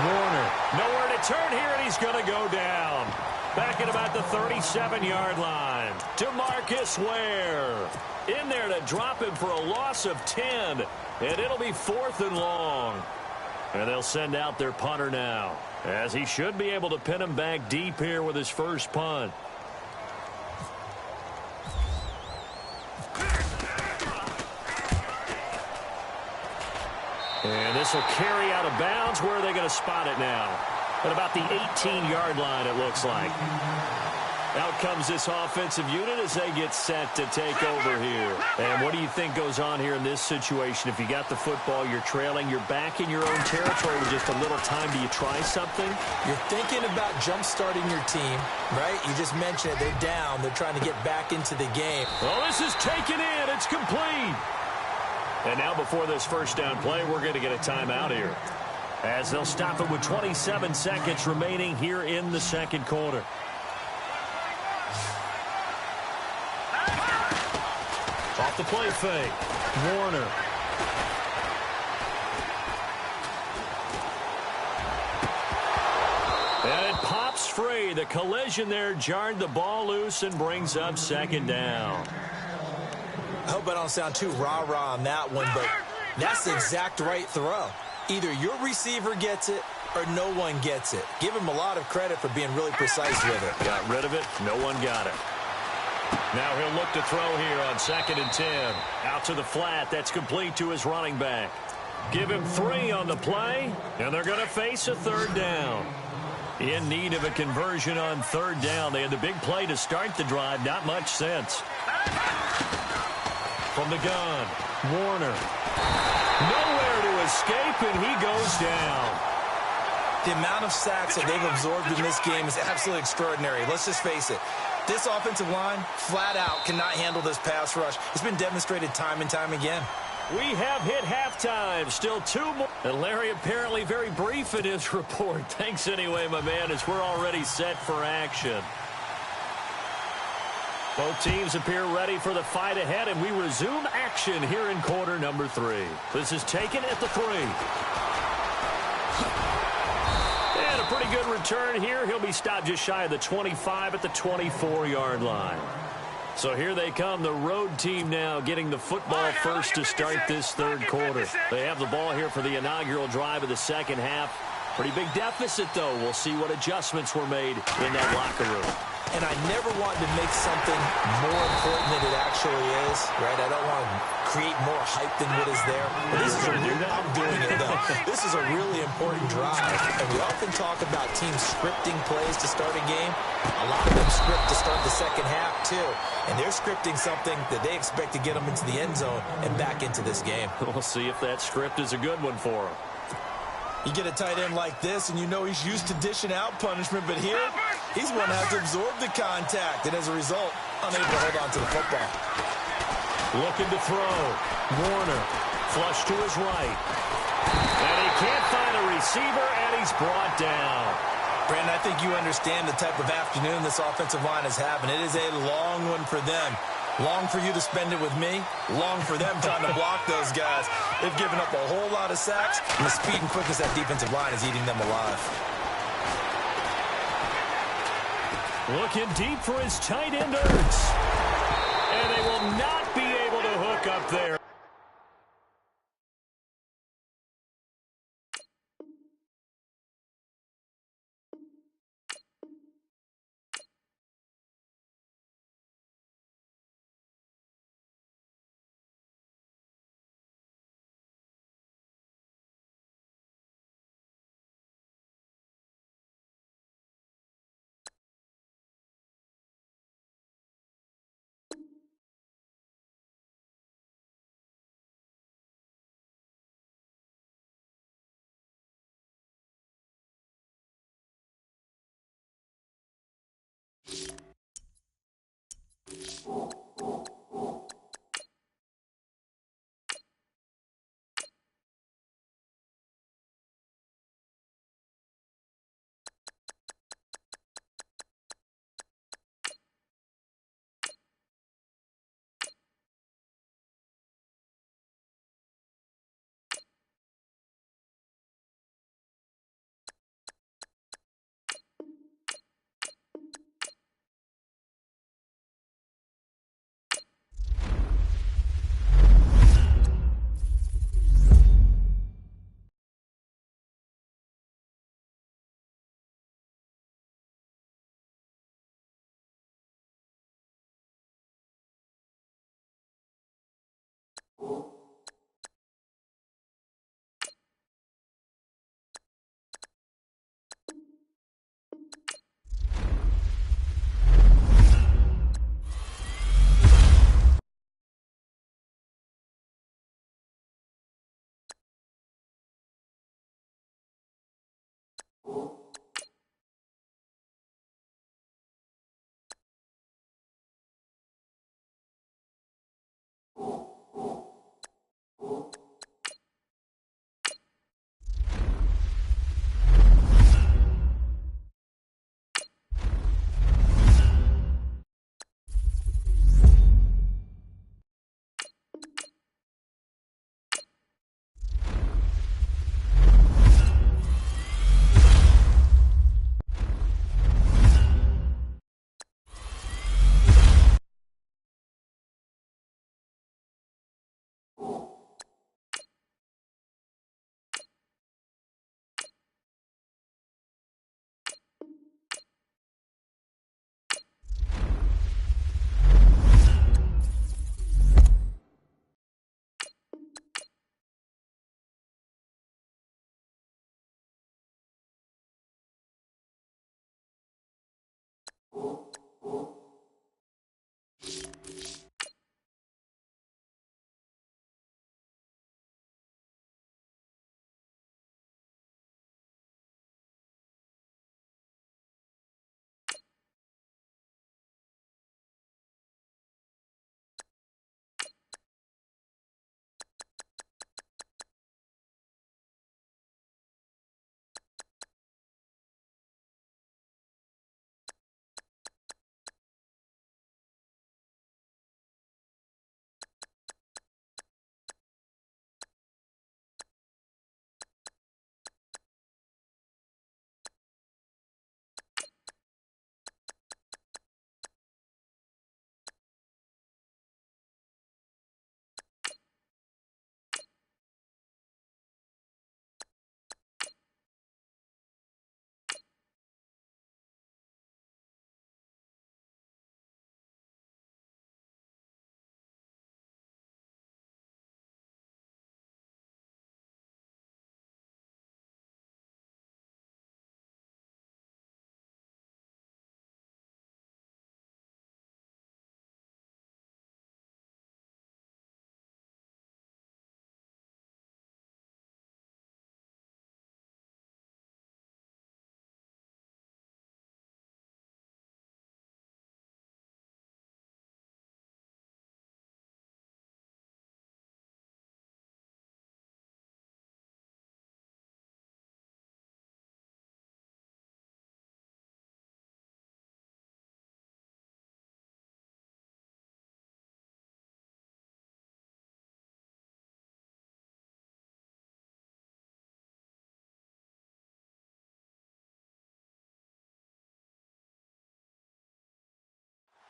Warner. Nowhere to turn here, and he's going to go down. Back at about the 37-yard line. DeMarcus Ware. In there to drop him for a loss of 10. And it'll be 4th and long. And they'll send out their punter now, as he should be able to pin him back deep here with his first punt. And this will carry out of bounds. Where are they going to spot it now? At about the 18-yard line, it looks like. Out comes this offensive unit as they get set to take over here. And what do you think goes on here in this situation? If you got the football, you're trailing, you're back in your own territory with just a little time. Do you try something? You're thinking about jump-starting your team, right? You just mentioned it. They're down. They're trying to get back into the game. Well, this is taken in. It's complete. And now before this first down play, we're going to get a timeout here, as they'll stop it with 27 seconds remaining here in the second quarter. Off the play fake. Warner. And it pops free. The collision there jarred the ball loose and brings up second down. I hope I don't sound too rah-rah on that one, but that's the exact right throw. Either your receiver gets it or no one gets it. Give him a lot of credit for being really precise with it. Got rid of it. No one got it. Now he'll look to throw here on 2nd and 10. Out to the flat. That's complete to his running back. Give him 3 on the play, and they're going to face a 3rd down. In need of a conversion on 3rd down. They had the big play to start the drive. Not much sense. From the gun, Warner. Nowhere to escape, and he goes down. The amount of sacks that they've absorbed in this game is absolutely extraordinary. Let's just face it. This offensive line, flat out, cannot handle this pass rush. It's been demonstrated time and time again. We have hit halftime. Still 2 more. And Larry apparently very brief in his report. Thanks anyway, my man, as we're already set for action. Both teams appear ready for the fight ahead, and we resume action here in quarter number 3. This is taken at the 3. And a pretty good return here. He'll be stopped just shy of the 25 at the 24-yard line. So here they come, the road team now getting the football first to start this third quarter. They have the ball here for the inaugural drive of the second half. Pretty big deficit, though. We'll see what adjustments were made in that locker room. And I never want to make something more important than it actually is, right? I don't want to create more hype than what is there. But this is I'm doing it, though. This is a really important drive. And we often talk about teams scripting plays to start a game. A lot of them script to start the second half, too. And they're scripting something that they expect to get them into the end zone and back into this game. We'll see if that script is a good one for them. You get a tight end like this, and you know he's used to dishing out punishment, but here, he's one that has to absorb the contact, and as a result, unable to hold on to the football. Looking to throw. Warner, flush to his right. And he can't find a receiver, and he's brought down. Brandon, I think you understand the type of afternoon this offensive line is having. It is a long one for them. Long for you to spend it with me. Long for them trying to block those guys. They've given up a whole lot of sacks, and the speed and quickness of that defensive line is eating them alive. Looking deep for his tight end, Ertz. And they will not be able to hook up there.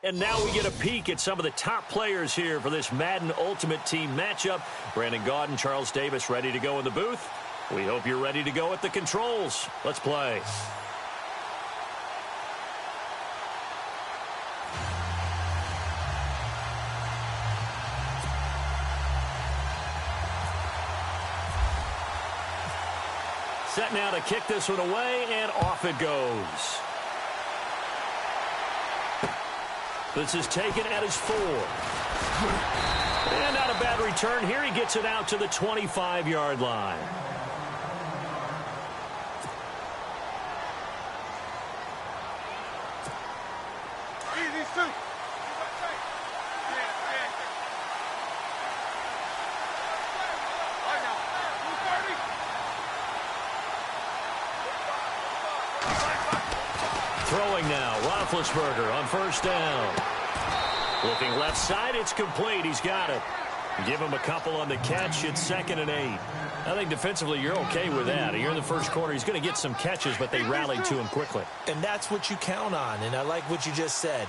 And now we get a peek at some of the top players here for this Madden Ultimate Team matchup. Brandon Gaudin, Charles Davis ready to go in the booth. We hope you're ready to go at the controls. Let's play. Set now to kick this one away, and off it goes. This is taken at his 4. And not a bad return here. He gets it out to the 25-yard line. Easy, Sue. Throwing now, Roethlisberger on first down. Looking left side, it's complete. He's got it. Give him a couple on the catch. It's 2nd and 8. I think defensively you're okay with that. Here in the first quarter, he's going to get some catches, but they rallied to him quickly. And that's what you count on, and I like what you just said.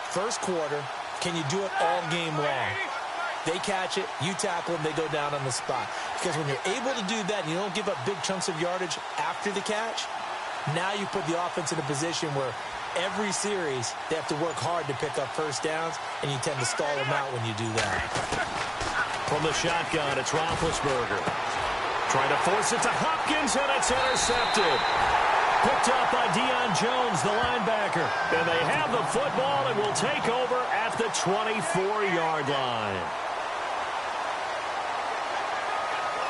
First quarter, can you do it all game long? They catch it, you tackle them, they go down on the spot. Because when you're able to do that and you don't give up big chunks of yardage after the catch, now you put the offense in a position where every series they have to work hard to pick up first downs, and you tend to stall them out when you do that. From the shotgun, it's Roethlisberger. Trying to force it to Hopkins, and it's intercepted. Picked up by Deion Jones, the linebacker. And they have the football and will take over at the 24-yard line.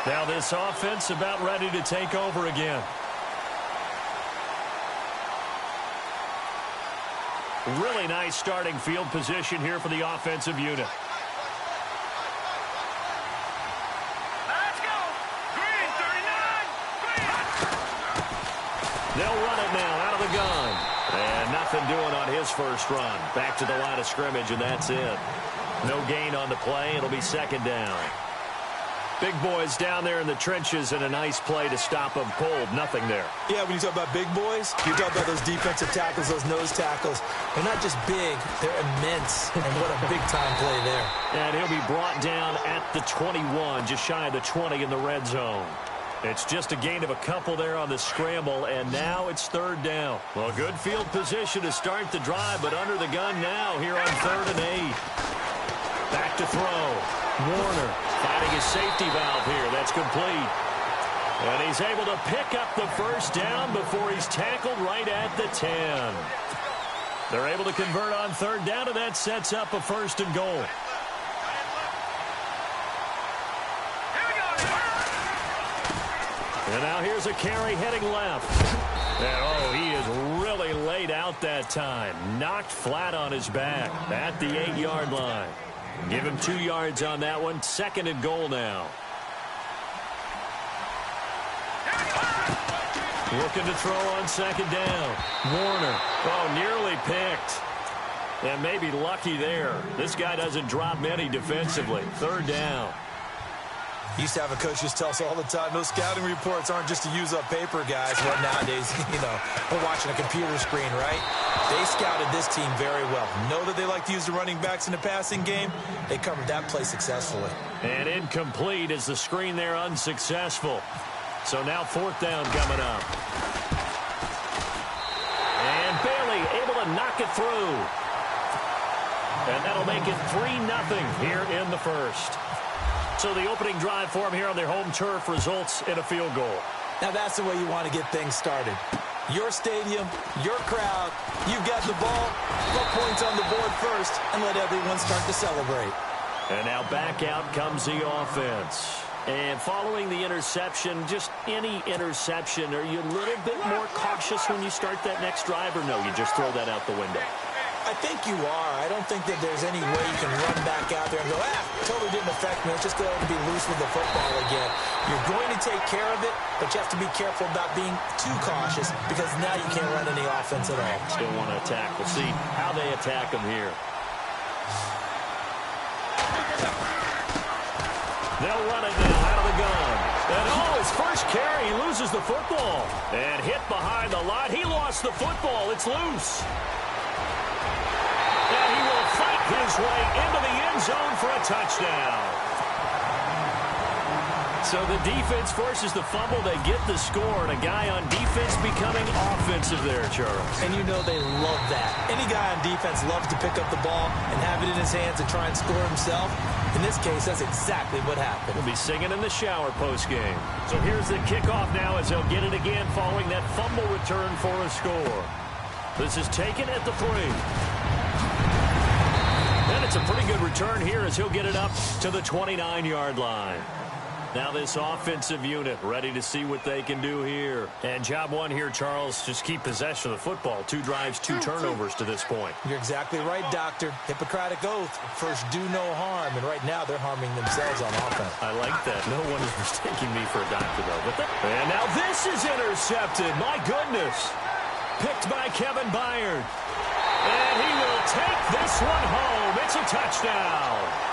Now this offense about ready to take over again. Really nice starting field position here for the offensive unit. Let's go. Green, 39. They'll run it now out of the gun. And nothing doing on his first run. Back to the line of scrimmage, and that's it. No gain on the play. It'll be 2nd down. Big boys down there in the trenches, and a nice play to stop them cold. Nothing there. Yeah, when you talk about big boys, you talk about those defensive tackles, those nose tackles. They're not just big, they're immense. And what a big-time play there. And he'll be brought down at the 21, just shy of the 20 in the red zone. It's just a gain of a couple there on the scramble, and now it's 3rd down. Well, good field position to start the drive, but under the gun now here on 3rd and 8. Back to throw. Warner finding his safety valve here. That's complete. And he's able to pick up the first down before he's tackled right at the 10. They're able to convert on 3rd down, and that sets up a 1st and goal. And now here's a carry heading left. And, oh, he is really laid out that time. Knocked flat on his back at the 8-yard line. Give him 2 yards on that one. 2nd and goal now. Looking to throw on 2nd down. Warner. Oh, nearly picked. And maybe lucky there. This guy doesn't drop many defensively. 3rd down. Used to have a coach just tell us all the time, those scouting reports aren't just to use up paper, guys. Well, nowadays, we're watching a computer screen, right? They scouted this team very well. Know that they like to use the running backs in the passing game. They covered that play successfully. And incomplete as the screen there unsuccessful. So now 4th down coming up. And Bailey able to knock it through. And that'll make it 3-0 here in the first. So the opening drive for them here on their home turf results in a field goal. Now that's the way you want to get things started. Your stadium, your crowd, you've got the ball, put points on the board first, and let everyone start to celebrate. And now back out comes the offense. And following the interception, just any interception, are you a little bit more cautious when you start that next drive, or no, you just throw that out the window? I think you are. I don't think that there's any way you can run back out there and go, totally didn't affect me. Let's just go out and be loose with the football again. You're going to take care of it, but you have to be careful about being too cautious because now you can't run any offense at all. Still want to attack. We'll see how they attack them here. They'll run it now out of the gun. And his first carry, he loses the football. And hit behind the line. He lost the football. It's loose. And he will his way into the end zone for a touchdown. So the defense forces the fumble. They get the score, and a guy on defense becoming offensive there, Charles. And you know they love that. Any guy on defense loves to pick up the ball and have it in his hands and try and score himself. In this case, that's exactly what happened. He'll be singing in the shower post-game. So here's the kickoff now as he'll get it again following that fumble return for a score. This is taken at the 3. And it's a pretty good return here as he'll get it up to the 29-yard line. Now this offensive unit ready to see what they can do here. And job one here, Charles, just keep possession of the football. 2 drives, 2 turnovers to this point. You're exactly right, Doctor. Hippocratic oath. First, do no harm. And right now, they're harming themselves on offense. I like that. No one is mistaking me for a doctor, though. And now this is intercepted. My goodness. Picked by Kevin Byard. And he will take this one home. It's a touchdown.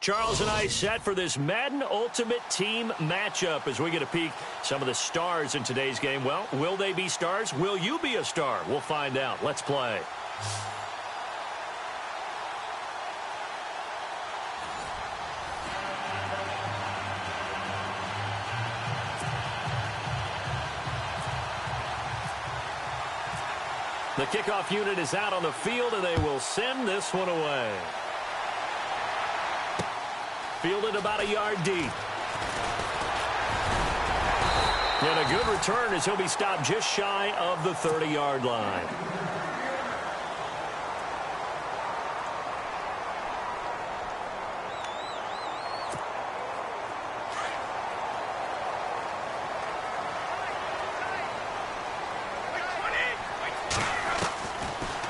Charles and I set for this Madden Ultimate Team matchup as we get a peek some of the stars in today's game. Well, will they be stars? Will you be a star? We'll find out. Let's play. The kickoff unit is out on the field, and they will send this one away. Fielded about a yard deep. And a good return as he'll be stopped just shy of the 30-yard line.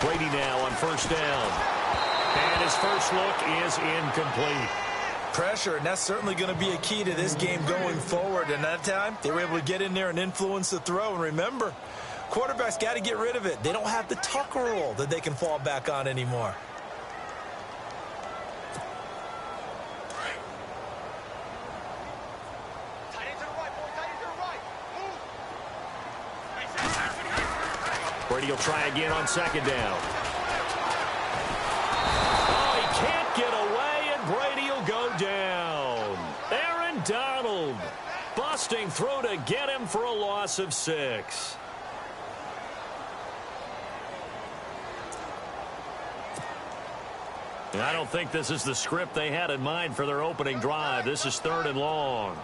Brady now on first down. And his first look is incomplete. Pressure, and that's certainly going to be a key to this game going forward. And that time, they were able to get in there and influence the throw. And remember, quarterbacks got to get rid of it. They don't have the tuck rule that they can fall back on anymore. Brady will try again on second down. Donald busting through to get him for a loss of 6. And I don't think this is the script they had in mind for their opening drive. This is 3rd and long.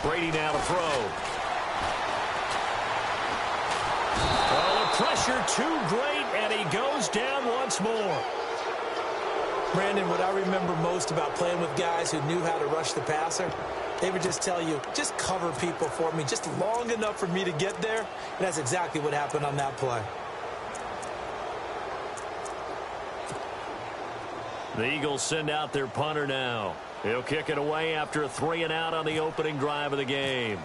Brady now to throw. Pressure too great, and he goes down once more. Brandon, what I remember most about playing with guys who knew how to rush the passer, they would just tell you, just cover people for me, just long enough for me to get there. And that's exactly what happened on that play. The Eagles send out their punter now. He'll kick it away after a 3-and-out on the opening drive of the game.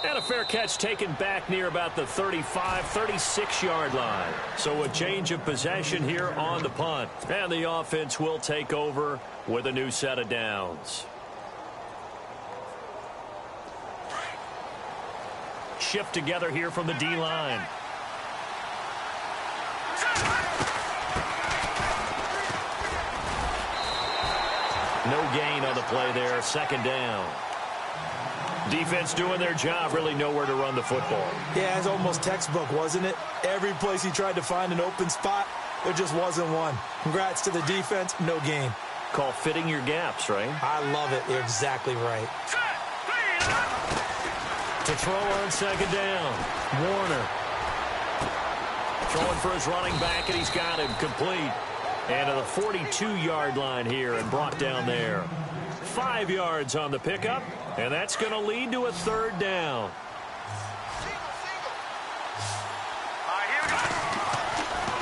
And a fair catch taken back near about the 35, 36-yard line. So a change of possession here on the punt. And the offense will take over with a new set of downs. Shift together here from the D-line. No gain on the play there. Second down. Defense doing their job, really nowhere to run the football. Yeah, it's almost textbook, wasn't it? Every place he tried to find an open spot, there just wasn't one. Congrats to the defense, no gain. Call fitting your gaps, right? I love it. You're exactly right. To throw on second down. Warner. Throwing for his running back, and he's got him complete. And to the 42-yard line here and brought down there. 5 yards on the pickup, and that's going to lead to a third down.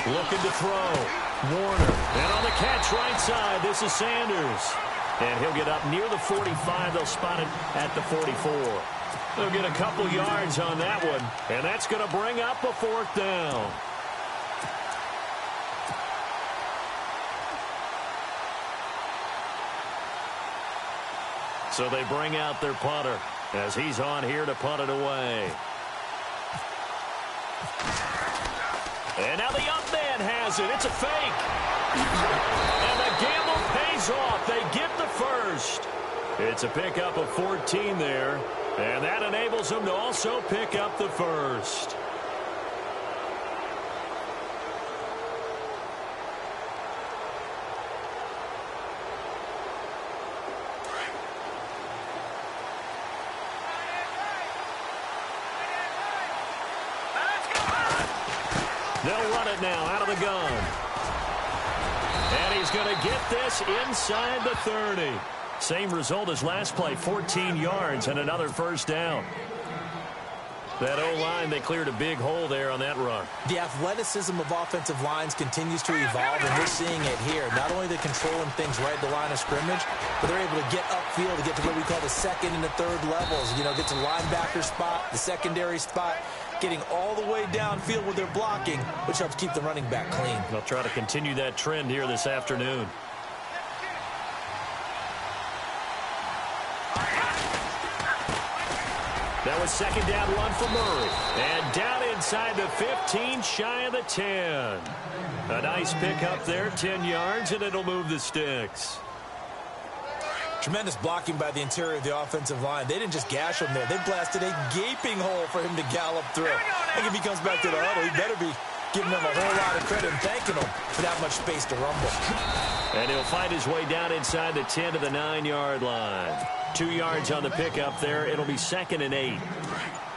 Looking to throw. Warner. And on the catch right side, this is Sanders. And he'll get up near the 45. They'll spot it at the 44. They'll get a couple yards on that one, and that's going to bring up a fourth down. So they bring out their punter as he's on here to punt it away. And now the up man has it. It's a fake. And the gamble pays off. They get the first. It's a pickup of 14 there. And that enables them to also pick up the first. They'll run it now out of the gun. And he's going to get this inside the 30. Same result as last play, 14 yards and another first down. That O-line, they cleared a big hole there on that run. The athleticism of offensive lines continues to evolve, and we're seeing it here. Not only are they controlling things right at the line of scrimmage, but they're able to get upfield to get to what we call the second and the third levels. You know, get to linebacker spot, the secondary spot, getting all the way downfield with their blocking, which helps keep the running back clean. They'll try to continue that trend here this afternoon. That was second down run for Murray. And down inside the 15, shy of the 10. A nice pickup there, 10 yards, and it'll move the sticks. Tremendous blocking by the interior of the offensive line. They didn't just gash him there. They blasted a gaping hole for him to gallop through. I think if he comes back to the huddle, he better be giving them a whole lot of credit and thanking them for that much space to rumble. And he'll find his way down inside the 10 to the 9-yard line. 2 yards on the pickup there. It'll be 2nd and 8.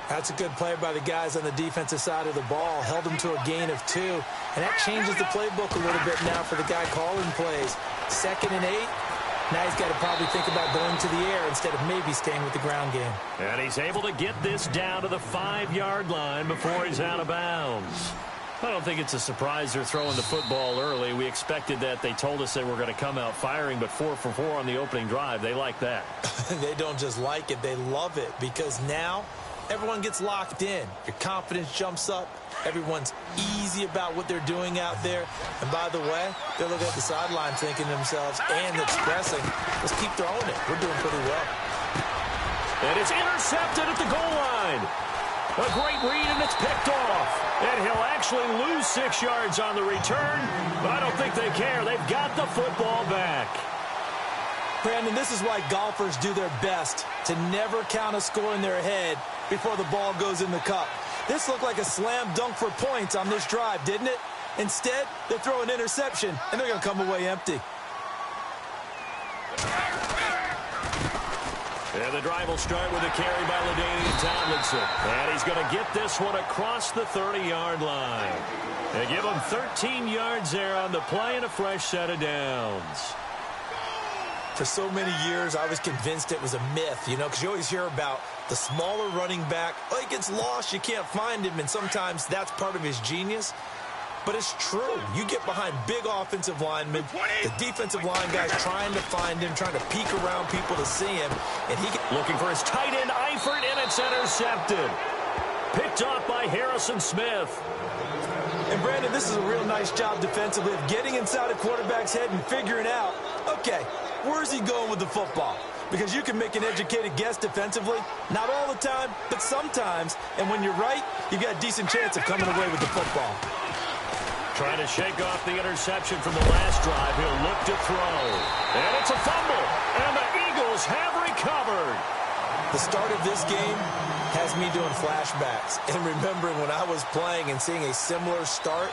That's a good play by the guys on the defensive side of the ball. Held them to a gain of 2. And that changes the playbook a little bit now for the guy calling plays. 2nd and 8. Now he's got to probably think about going to the air instead of maybe staying with the ground game. And he's able to get this down to the 5-yard line before he's out of bounds. I don't think it's a surprise they're throwing the football early. We expected that. They told us they were going to come out firing, but 4 for 4 on the opening drive. They like that. They don't just like it. They love it because now everyone gets locked in. Your confidence jumps up. Everyone's easy about what they're doing out there. And by the way, they're looking at the sideline thinking to themselves and expressing, let's keep throwing it. We're doing pretty well. And it's intercepted at the goal line. A great read, and it's picked off. And he'll actually lose 6 yards on the return, but I don't think they care. They've got the football back. Brandon, this is why golfers do their best to never count a score in their head before the ball goes in the cup. This looked like a slam dunk for points on this drive, didn't it? Instead, they throw an interception, and they're going to come away empty. And the drive will start with a carry by LaDainian Tomlinson. And he's going to get this one across the 30-yard line. They give him 13 yards there on the play and a fresh set of downs. For so many years, I was convinced it was a myth, because you always hear about the smaller running back. Oh, he gets lost, you can't find him, and sometimes that's part of his genius. But it's true. You get behind big offensive linemen, the defensive line guys trying to find him, trying to peek around people to see him, and he looking for his tight end, Eifert, and it's intercepted. Picked off by Harrison Smith. And, Brandon, this is a real nice job defensively of getting inside a quarterback's head and figuring out, okay, where's he going with the football? Because you can make an educated guess defensively. Not all the time, but sometimes. And when you're right, you've got a decent chance of coming away with the football. Trying to shake off the interception from the last drive. He'll look to throw. And it's a fumble. And the Eagles have recovered. The start of this game has me doing flashbacks and remembering when I was playing and seeing a similar start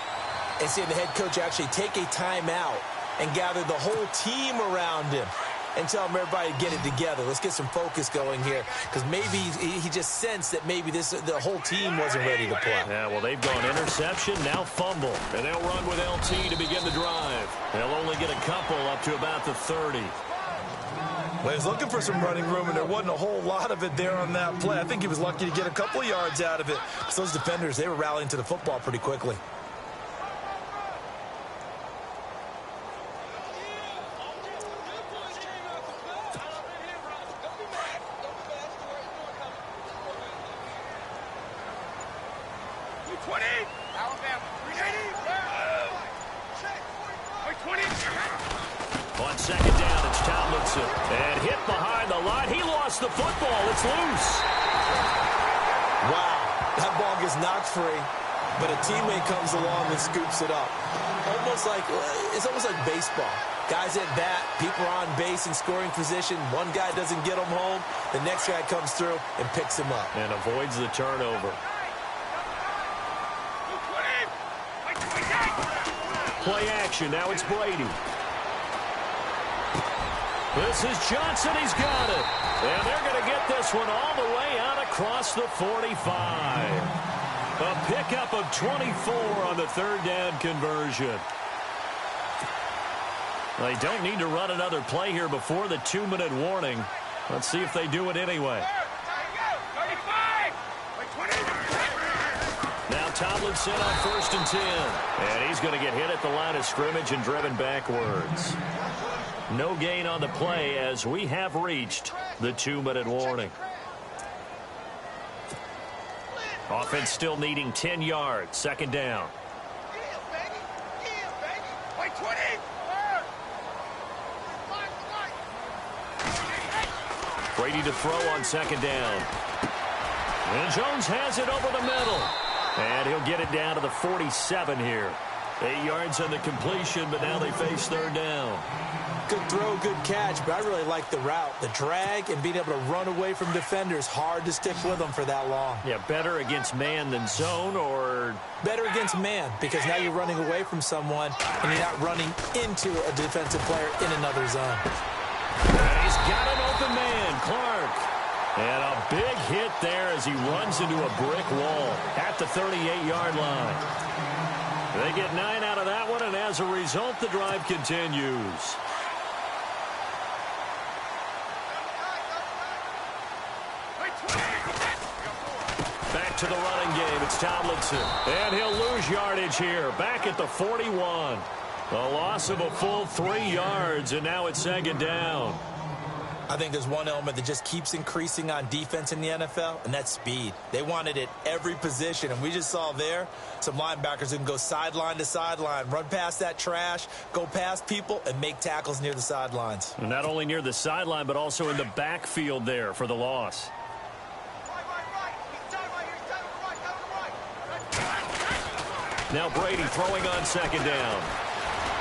and seeing the head coach actually take a timeout and gather the whole team around him and tell him everybody to get it together. Let's get some focus going here, because maybe he just sensed that maybe the whole team wasn't ready to play. Yeah, well, they've gone interception, now fumble. And they'll run with LT to begin the drive. They'll only get a couple up to about the 30. Well, he was looking for some running room, and there wasn't a whole lot of it there on that play. I think he was lucky to get a couple of yards out of it. So those defenders, they were rallying to the football pretty quickly. On second down, it's Tomlinson. And hit behind the line. He lost the football. It's loose. Wow, that ball gets knocked free, but a teammate comes along and scoops it up. It's almost like baseball. Guys at bat, people are on base in scoring position. One guy doesn't get him home. The next guy comes through and picks him up. And avoids the turnover. Play action. Now it's Brady. This is Johnson. He's got it. And they're going to get this one all the way out across the 45. A pickup of 24 on the third down conversion. They don't need to run another play here before the 2-minute warning. Let's see if they do it anyway. Now Tomlinson on 1st and 10. And he's going to get hit at the line of scrimmage and driven backwards. No gain on the play as we have reached the 2-minute warning. Offense still needing 10 yards. Second down. Brady to throw on second down. And Jones has it over the middle. And he'll get it down to the 47 here. 8 yards on the completion, but now they face third down. Good throw, good catch, but I really like the route. The drag and being able to run away from defenders. Hard to stick with them for that long. Yeah, better against man than zone, or? Better against man, because now you're running away from someone and you're not running into a defensive player in another zone. And he's got an open man, Clark. And a big hit there as he runs into a brick wall at the 38-yard line. They get 9 out of that one, and as a result, the drive continues. Back to the running game. It's Tomlinson. And he'll lose yardage here. Back at the 41. A loss of a full 3 yards, and now it's second down. I think there's one element that just keeps increasing on defense in the NFL, and that's speed. They want it at every position, and we just saw there some linebackers who can go sideline to sideline, run past that trash, go past people, and make tackles near the sidelines. And not only near the sideline, but also in the backfield there for the loss. Now Brady throwing on second down.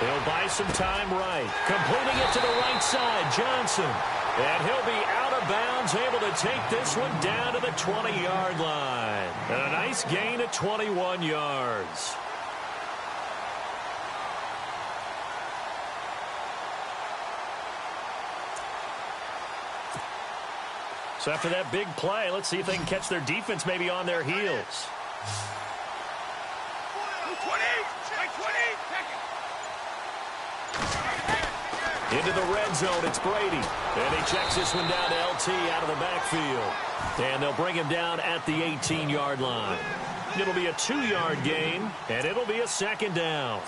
He'll buy some time right. Completing it to the right side, Johnson. And he'll be out of bounds, able to take this one down to the 20-yard line. And a nice gain of 21 yards. So after that big play, let's see if they can catch their defense maybe on their heels. 20. Into the red zone, it's Brady. And he checks this one down to LT out of the backfield. And they'll bring him down at the 18-yard line. It'll be a 2-yard gain, and it'll be a second down.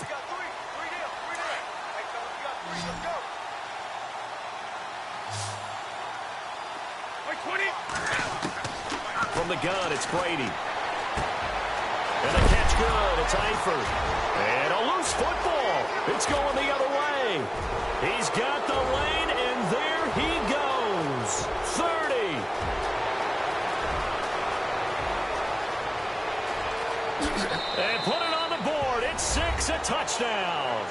From the gun, it's Brady. And the catch good. It's Eifert. And a loose football. It's going the other way. He's got the lane, and there he goes. 30. And put it on the board. It's 6, a touchdown.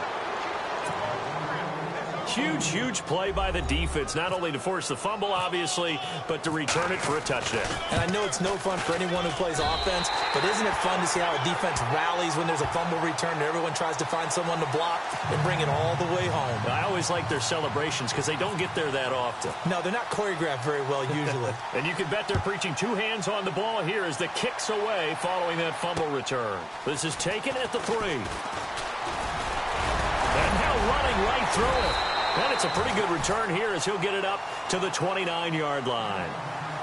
Huge, huge play by the defense, not only to force the fumble, obviously, but to return it for a touchdown. And I know it's no fun for anyone who plays offense, but isn't it fun to see how a defense rallies when there's a fumble return and everyone tries to find someone to block and bring it all the way home? I always like their celebrations because they don't get there that often. No, they're not choreographed very well usually. And you can bet they're preaching 2 hands on the ball here as the kick's away following that fumble return. This is taken at the 3. And now running right through it. And it's a pretty good return here as he'll get it up to the 29-yard line.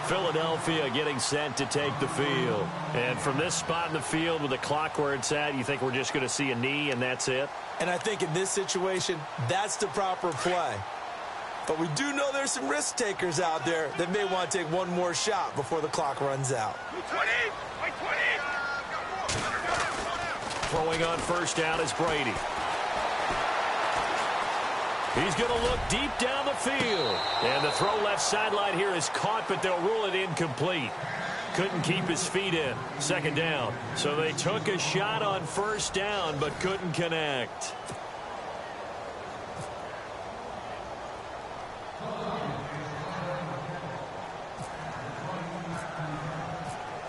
Philadelphia getting set to take the field. And from this spot in the field with the clock where it's at, you think we're just going to see a knee and that's it? And I think in this situation, that's the proper play. But we do know there's some risk takers out there that may want to take one more shot before the clock runs out. 20. Throwing on first down is Brady. He's going to look deep down the field. And the throw left sideline here is caught, but they'll rule it incomplete. Couldn't keep his feet in. Second down. So they took a shot on first down, but couldn't connect.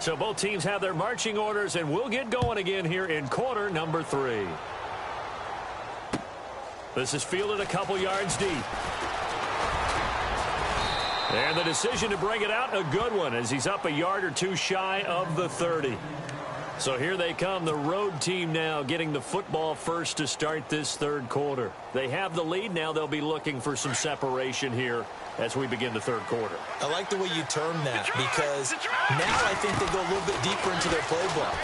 So both teams have their marching orders, and we'll get going again here in quarter number 3. This is fielded a couple yards deep. And the decision to bring it out, a good one, as he's up a yard or 2 shy of the 30. So here they come, the road team now getting the football first to start this third quarter. They have the lead now. They'll be looking for some separation here as we begin the third quarter. I like the way you term that because now I think they go a little bit deeper into their playbook.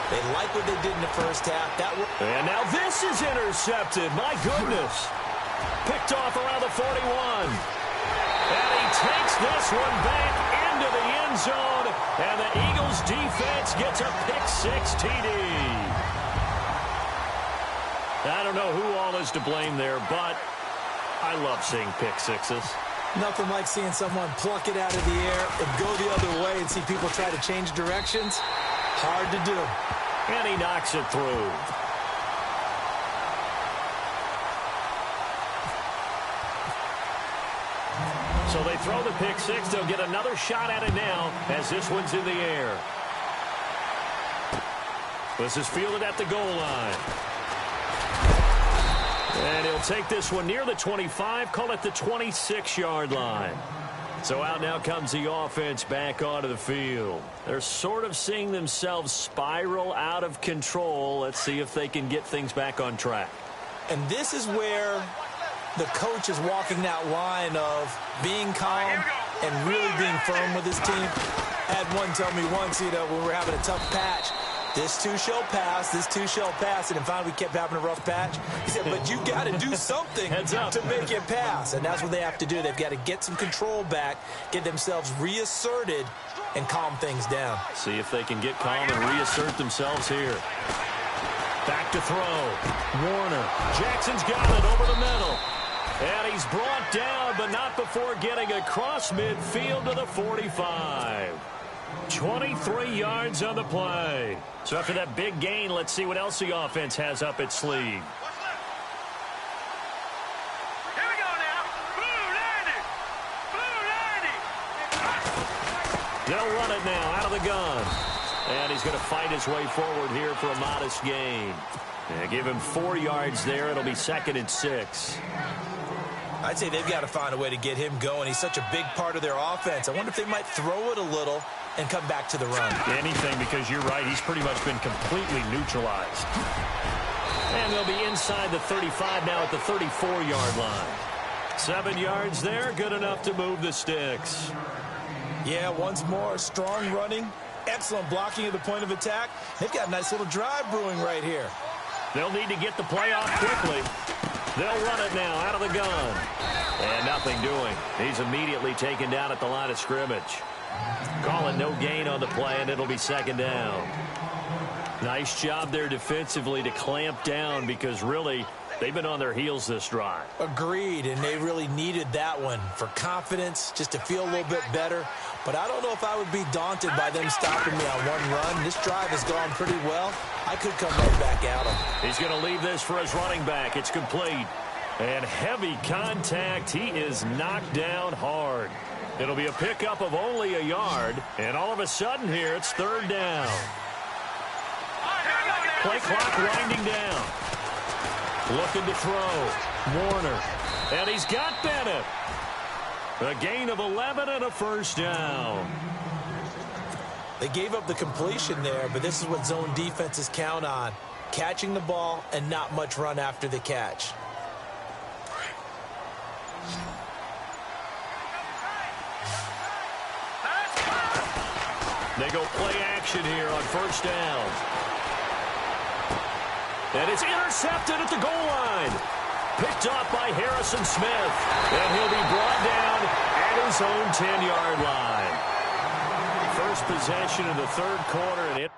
They like what they did in the first half. And now this is intercepted. My goodness. Picked off around the 41. And he takes this one back into the end zone. And the Eagles defense gets a pick-6 TD. I don't know who all is to blame there, but I love seeing pick-6s. Nothing like seeing someone pluck it out of the air and go the other way and see people try to change directions. Hard to do. And he knocks it through. So they throw the pick-6. They'll get another shot at it now as this one's in the air. This is fielded at the goal line. And he'll take this one near the 25, call it the 26-yard line. So out now comes the offense back onto the field. They're sort of seeing themselves spiral out of control. Let's see if they can get things back on track. And this is where the coach is walking that line of being calm and really being firm with his team. I had one tell me once, when we were having a tough patch, this too shall pass, this too shall pass. And finally we kept having a rough patch. He said, but you got to do something to make it pass. And that's what they have to do. They've got to get some control back, get themselves reasserted, and calm things down. See if they can get calm and reassert themselves here. Back to throw. Warner. Jackson's got it over the middle. And he's brought down, but not before getting across midfield to the 45. 23 yards on the play. So after that big gain, let's see what else the offense has up its sleeve. Here we go now. Blue 90. Blue 90. They'll run it now out of the gun. And he's going to fight his way forward here for a modest gain. Yeah, give him 4 yards there. It'll be 2nd and 6. I'd say they've got to find a way to get him going. He's such a big part of their offense. I wonder if they might throw it a little and come back to the run. Anything, because you're right. He's pretty much been completely neutralized. And they'll be inside the 35 now at the 34-yard line. 7 yards there, good enough to move the sticks. Yeah, once more, strong running, excellent blocking at the point of attack. They've got a nice little drive brewing right here. They'll need to get the play off quickly. They'll run it now out of the gun. And nothing doing. He's immediately taken down at the line of scrimmage. Calling no gain on the play, and it'll be 2nd down. Nice job there defensively to clamp down, because really they've been on their heels this drive. Agreed, and they really needed that one for confidence, just to feel a little bit better. But I don't know if I would be daunted by them stopping me on one run. This drive has gone pretty well. I could come right back at him. He's going to leave this for his running back. It's complete. And heavy contact. He is knocked down hard. It'll be a pickup of only a yard. And all of a sudden here, it's 3rd down. Play clock winding down. Looking to throw. Warner. And he's got Bennett. A gain of 11 and a 1st down. They gave up the completion there, but this is what zone defenses count on. Catching the ball and not much run after the catch. They go play action here on 1st down. And it's intercepted at the goal line. Picked off by Harrison Smith. And he'll be brought down at his own 10-yard line. First possession in the 3rd quarter, and it